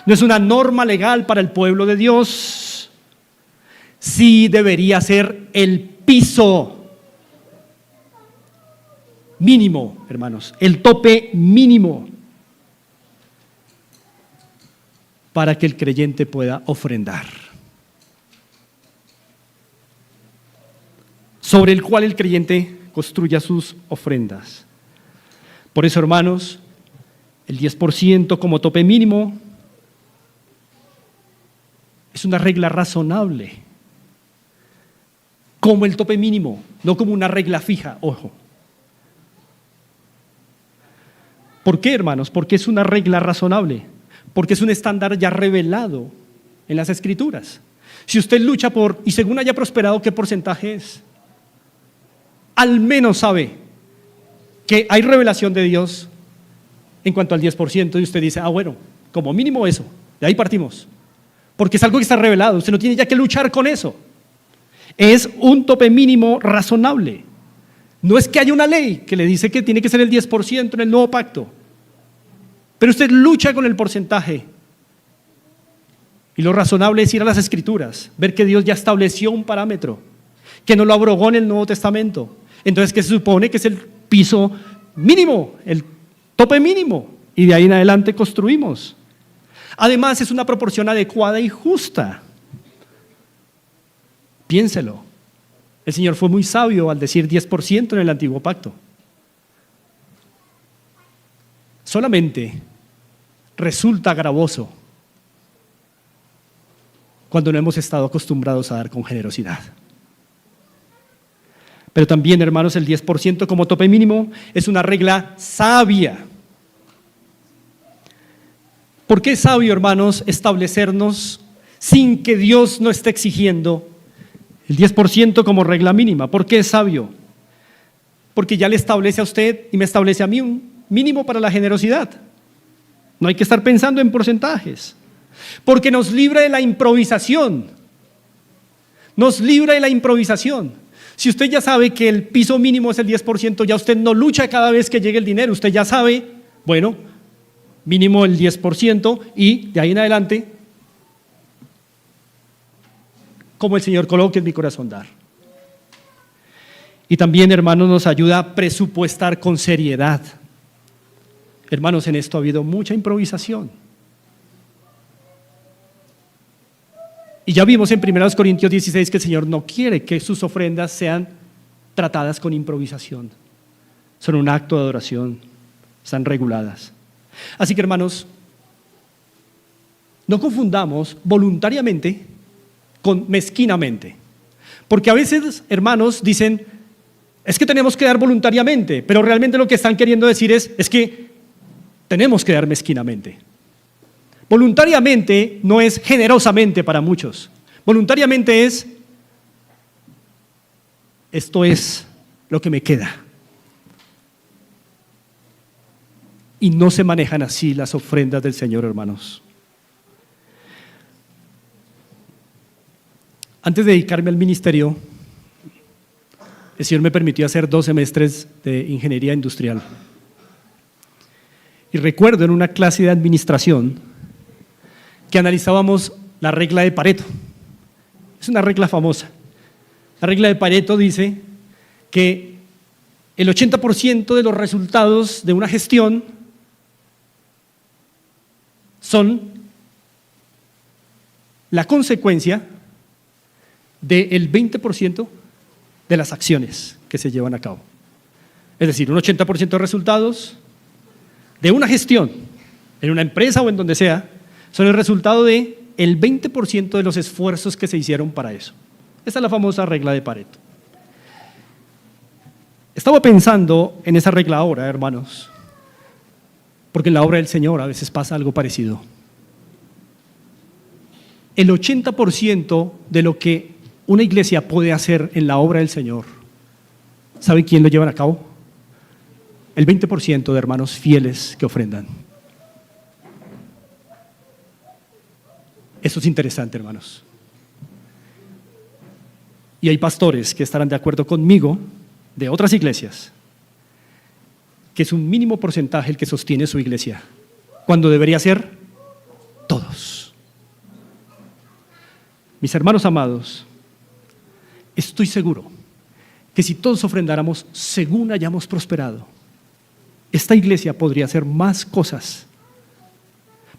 no es una norma legal para el pueblo de Dios, sí debería ser el piso mínimo, hermanos, el tope mínimo para que el creyente pueda ofrendar. sobre el cual el creyente construya sus ofrendas. Por eso, hermanos, el 10% como tope mínimo es una regla razonable, como el tope mínimo, no como una regla fija, ojo. ¿Por qué, hermanos? Porque es una regla razonable, porque es un estándar ya revelado en las Escrituras. Si usted lucha por, y según haya prosperado, ¿qué porcentaje es? Al menos sabe que hay revelación de Dios en cuanto al 10% y usted dice, bueno, como mínimo eso, de ahí partimos. Porque es algo que está revelado, usted no tiene ya que luchar con eso. Es un tope mínimo razonable. No es que haya una ley que le dice que tiene que ser el 10% en el nuevo pacto, pero usted lucha con el porcentaje. Y lo razonable es ir a las Escrituras, ver que Dios ya estableció un parámetro, que no lo abrogó en el Nuevo Testamento. Entonces, ¿qué se supone? Que es el piso mínimo, el tope mínimo, y de ahí en adelante construimos. Además, es una proporción adecuada y justa. Piénselo. El Señor fue muy sabio al decir 10% en el antiguo pacto. Solamente resulta gravoso cuando no hemos estado acostumbrados a dar con generosidad. Pero también, hermanos, el 10% como tope mínimo es una regla sabia. ¿Por qué es sabio, hermanos, establecernos sin que Dios no esté exigiendo el 10% como regla mínima? ¿Por qué es sabio? Porque ya le establece a usted y me establece a mí un mínimo para la generosidad. No hay que estar pensando en porcentajes. Porque nos libra de la improvisación. Nos libra de la improvisación. Si usted ya sabe que el piso mínimo es el 10%, ya usted no lucha cada vez que llegue el dinero. Usted ya sabe, bueno, mínimo el 10% y de ahí en adelante, como el Señor coloque en mi corazón dar. Y también, hermanos, nos ayuda a presupuestar con seriedad. Hermanos, en esto ha habido mucha improvisación. Y ya vimos en 1 Corintios 16 que el Señor no quiere que sus ofrendas sean tratadas con improvisación. Son un acto de adoración, están reguladas. Así que, hermanos, no confundamos voluntariamente con mezquinamente. Porque a veces, hermanos, dicen, es que tenemos que dar voluntariamente, pero realmente lo que están queriendo decir es que tenemos que dar mezquinamente. Voluntariamente no es generosamente para muchos. Voluntariamente es, esto es lo que me queda. Y no se manejan así las ofrendas del Señor, hermanos. Antes de dedicarme al ministerio, el Señor me permitió hacer 2 semestres de ingeniería industrial. Y recuerdo en una clase de administración que analizábamos la regla de Pareto. Es una regla famosa. La regla de Pareto dice que el 80% de los resultados de una gestión son la consecuencia del 20% de las acciones que se llevan a cabo. Es decir, un 80% de resultados de una gestión, en una empresa o en donde sea, son el resultado del 20% de los esfuerzos que se hicieron para eso. Esta es la famosa regla de Pareto. Estaba pensando en esa regla ahora, hermanos, porque en la obra del Señor a veces pasa algo parecido. El 80% de lo que una iglesia puede hacer en la obra del Señor, ¿sabe quién lo lleva a cabo? El 20% de hermanos fieles que ofrendan. Eso es interesante, hermanos. Y hay pastores que estarán de acuerdo conmigo, de otras iglesias, que es un mínimo porcentaje el que sostiene su iglesia, cuando debería ser todos. Mis hermanos amados, estoy seguro que si todos ofrendáramos según hayamos prosperado, esta iglesia podría hacer más cosas.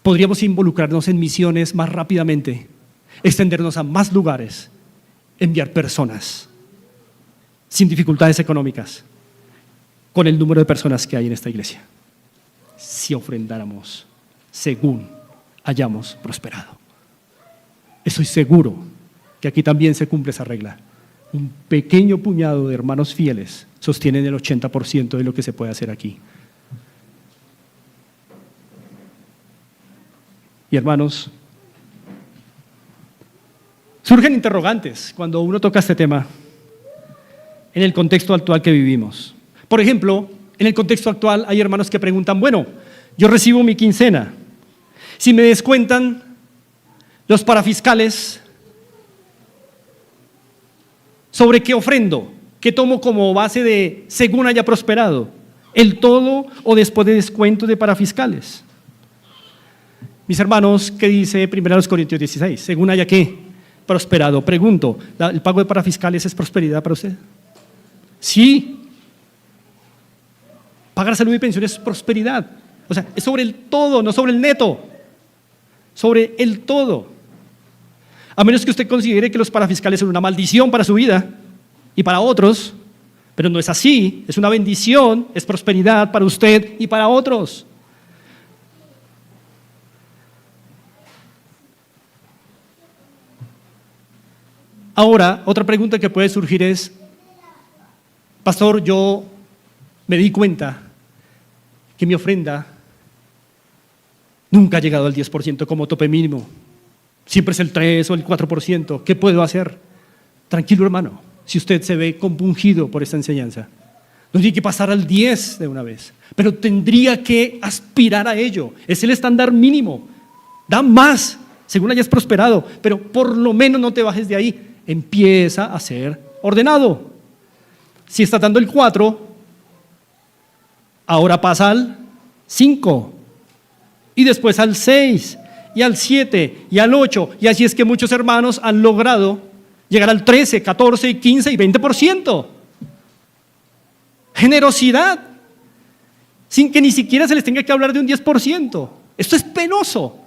Podríamos involucrarnos en misiones más rápidamente, extendernos a más lugares, enviar personas. sin dificultades económicas, con el número de personas que hay en esta iglesia, si ofrendáramos según hayamos prosperado. Estoy seguro que aquí también se cumple esa regla. Un pequeño puñado de hermanos fieles sostienen el 80% de lo que se puede hacer aquí. Y hermanos, surgen interrogantes cuando uno toca este tema en el contexto actual que vivimos. Por ejemplo, en el contexto actual hay hermanos que preguntan, bueno, yo recibo mi quincena, si me descuentan los parafiscales, ¿sobre qué ofrendo? ¿Qué tomo como base de según haya prosperado? ¿El todo o después de descuento de parafiscales? Mis hermanos, ¿qué dice 1 Corintios 16? Según haya ¿qué? Prosperado. Pregunto, ¿el pago de parafiscales es prosperidad para usted? Sí. Pagar salud y pensión es prosperidad. O sea, es sobre el todo, no sobre el neto. Sobre el todo. A menos que usted considere que los parafiscales son una maldición para su vida y para otros, pero no es así, es una bendición, es prosperidad para usted y para otros. Ahora, otra pregunta que puede surgir es, pastor, yo me di cuenta que mi ofrenda nunca ha llegado al 10% como tope mínimo. Siempre es el 3 o el 4%. ¿Qué puedo hacer? Tranquilo, hermano, si usted se ve compungido por esta enseñanza. No tiene que pasar al 10 de una vez, pero tendría que aspirar a ello. Es el estándar mínimo. Da más, según hayas prosperado, pero por lo menos no te bajes de ahí. Empieza a ser ordenado. Si está dando el 4, ahora pasa al 5, y después al 6, y al 7, y al 8, y así es que muchos hermanos han logrado llegar al 13, 14, 15 y 20%. Generosidad, sin que ni siquiera se les tenga que hablar de un 10%. Esto es penoso.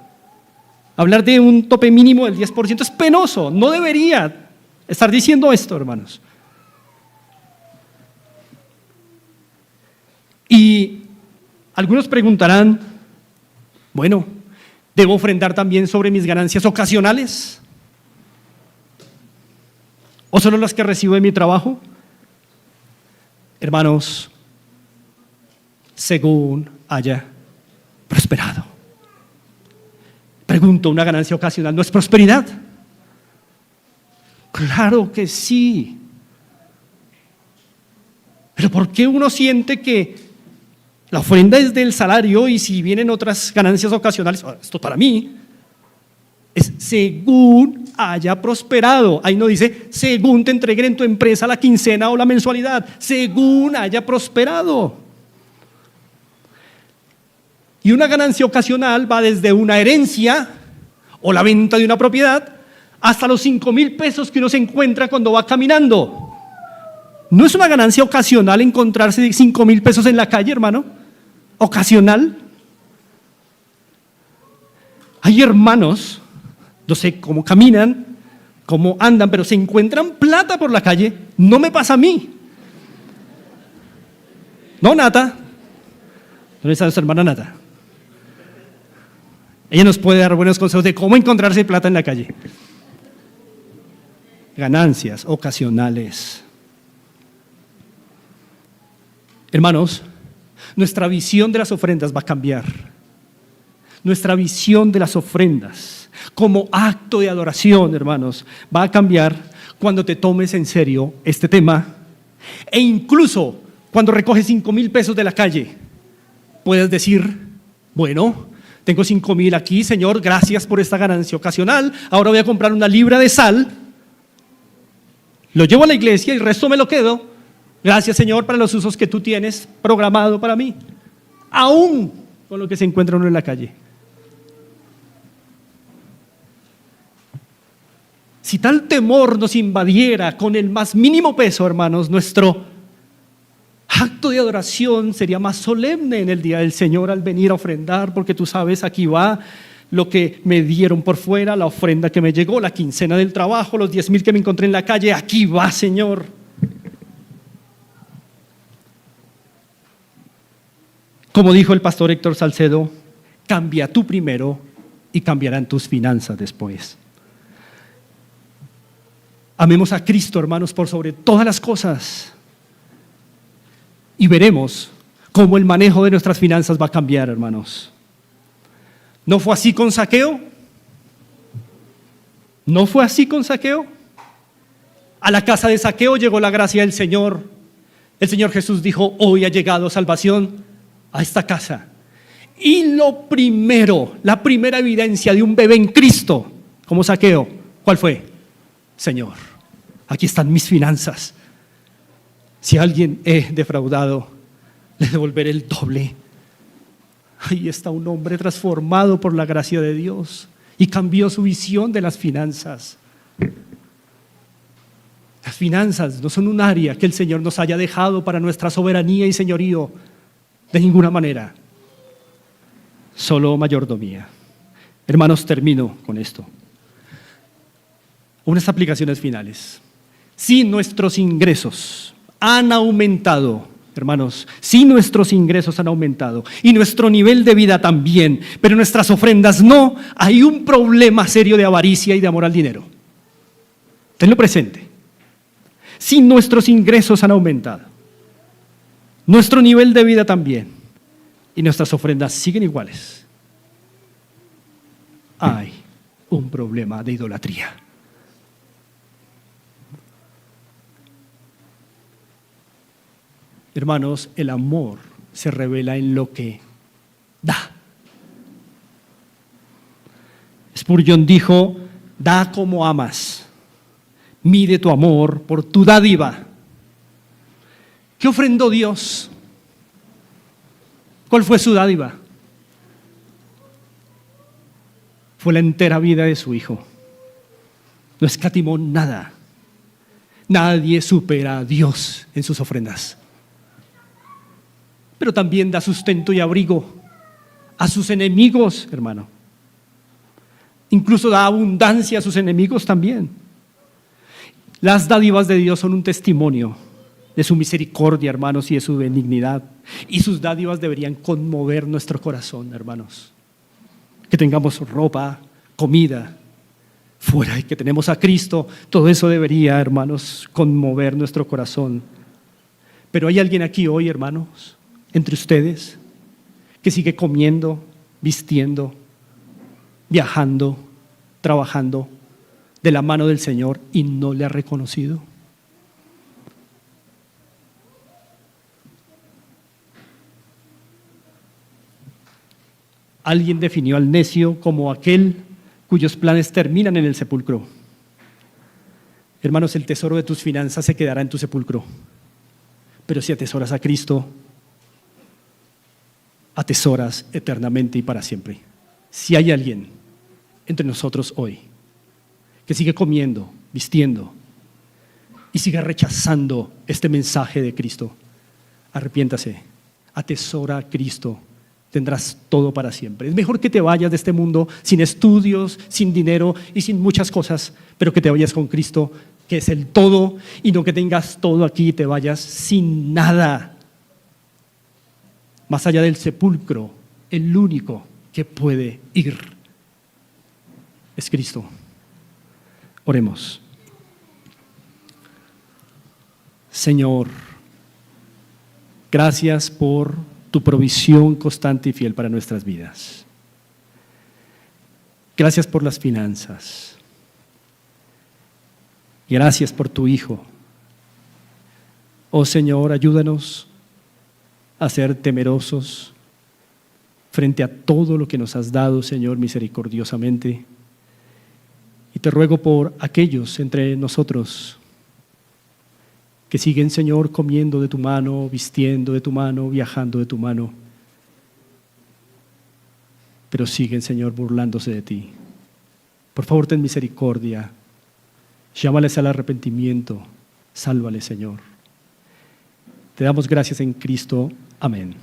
Hablar de un tope mínimo del 10% es penoso. No debería estar diciendo esto, hermanos. Y algunos preguntarán, bueno, ¿debo ofrendar también sobre mis ganancias ocasionales? ¿O solo las que recibo de mi trabajo? Hermanos, según haya prosperado. Pregunto, ¿una ganancia ocasional no es prosperidad? Claro que sí. Pero ¿por qué uno siente que la ofrenda es del salario y si vienen otras ganancias ocasionales, esto para mí es según haya prosperado? Ahí no dice según te entreguen en tu empresa la quincena o la mensualidad, según haya prosperado. Y una ganancia ocasional va desde una herencia o la venta de una propiedad hasta los 5,000 pesos que uno se encuentra cuando va caminando. ¿No es una ganancia ocasional encontrarse 5,000 pesos en la calle, hermano? ¿Ocasional? Hay hermanos, no sé cómo caminan, cómo andan, pero se encuentran plata por la calle. No me pasa a mí. ¿No, Nata? ¿Dónde está nuestra hermana Nata? Ella nos puede dar buenos consejos de cómo encontrarse plata en la calle. Ganancias ocasionales. Hermanos, nuestra visión de las ofrendas va a cambiar. Nuestra visión de las ofrendas como acto de adoración, hermanos, va a cambiar cuando te tomes en serio este tema. E incluso cuando recoges 5,000 pesos de la calle, puedes decir, bueno, tengo 5,000 aquí, Señor, gracias por esta ganancia ocasional. Ahora voy a comprar una libra de sal, lo llevo a la iglesia y el resto me lo quedo. Gracias, Señor, para los usos que tú tienes programado para mí, aún con lo que se encuentra uno en la calle. Si tal temor nos invadiera con el más mínimo peso, hermanos, nuestro acto de adoración sería más solemne en el día del Señor al venir a ofrendar, porque tú sabes, aquí va lo que me dieron por fuera, la ofrenda que me llegó, la quincena del trabajo, los 10,000 que me encontré en la calle, aquí va, Señor. Como dijo el pastor Héctor Salcedo, cambia tú primero y cambiarán tus finanzas después. Amemos a Cristo, hermanos, por sobre todas las cosas. Y veremos cómo el manejo de nuestras finanzas va a cambiar, hermanos. ¿No fue así con Zaqueo? ¿No fue así con Zaqueo? A la casa de Zaqueo llegó la gracia del Señor. El Señor Jesús dijo: hoy ha llegado salvación a esta casa. Y lo primero, la primera evidencia de un bebé en Cristo, como Zaqueo, ¿cuál fue? Señor, aquí están mis finanzas. Si a alguien he defraudado, le devolveré el doble. Ahí está un hombre transformado por la gracia de Dios y cambió su visión de las finanzas. Las finanzas no son un área que el Señor nos haya dejado para nuestra soberanía y señorío, de ninguna manera. Solo mayordomía. Hermanos, termino con esto. Unas aplicaciones finales. Si nuestros ingresos han aumentado, hermanos, si nuestros ingresos han aumentado y nuestro nivel de vida también, pero nuestras ofrendas no, hay un problema serio de avaricia y de amor al dinero. Tenlo presente. Si nuestros ingresos han aumentado, nuestro nivel de vida también, y nuestras ofrendas siguen iguales, hay un problema de idolatría. Hermanos, el amor se revela en lo que da. Spurgeon dijo: da como amas, mide tu amor por tu dádiva. ¿Qué ofrendó Dios? ¿Cuál fue su dádiva? Fue la entera vida de su Hijo. No escatimó nada. Nadie supera a Dios en sus ofrendas. Pero también da sustento y abrigo a sus enemigos, hermano. Incluso da abundancia a sus enemigos también. Las dádivas de Dios son un testimonio de su misericordia, hermanos, y de su benignidad. Y sus dádivas deberían conmover nuestro corazón, hermanos. Que tengamos ropa, comida, fuera y que tenemos a Cristo, todo eso debería, hermanos, conmover nuestro corazón. Pero hay alguien aquí hoy, hermanos, entre ustedes, que sigue comiendo, vistiendo, viajando, trabajando de la mano del Señor y no le ha reconocido. Alguien definió al necio como aquel cuyos planes terminan en el sepulcro. Hermanos, el tesoro de tus finanzas se quedará en tu sepulcro. Pero si atesoras a Cristo, atesoras eternamente y para siempre. Si hay alguien entre nosotros hoy que sigue comiendo, vistiendo y sigue rechazando este mensaje de Cristo, arrepiéntase, atesora a Cristo. Tendrás todo para siempre. Es mejor que te vayas de este mundo sin estudios, sin dinero y sin muchas cosas, pero que te vayas con Cristo, que es el todo, y no que tengas todo aquí y te vayas sin nada. Más allá del sepulcro, el único que puede ir es Cristo. Oremos. Señor, gracias por tu provisión constante y fiel para nuestras vidas. Gracias por las finanzas. Gracias por tu Hijo. Oh Señor, ayúdanos a ser temerosos frente a todo lo que nos has dado, Señor, misericordiosamente. Y te ruego por aquellos entre nosotros que siguen, Señor, comiendo de tu mano, vistiendo de tu mano, viajando de tu mano, pero siguen, Señor, burlándose de ti. Por favor, ten misericordia, llámales al arrepentimiento, sálvales, Señor. Te damos gracias en Cristo. Amén.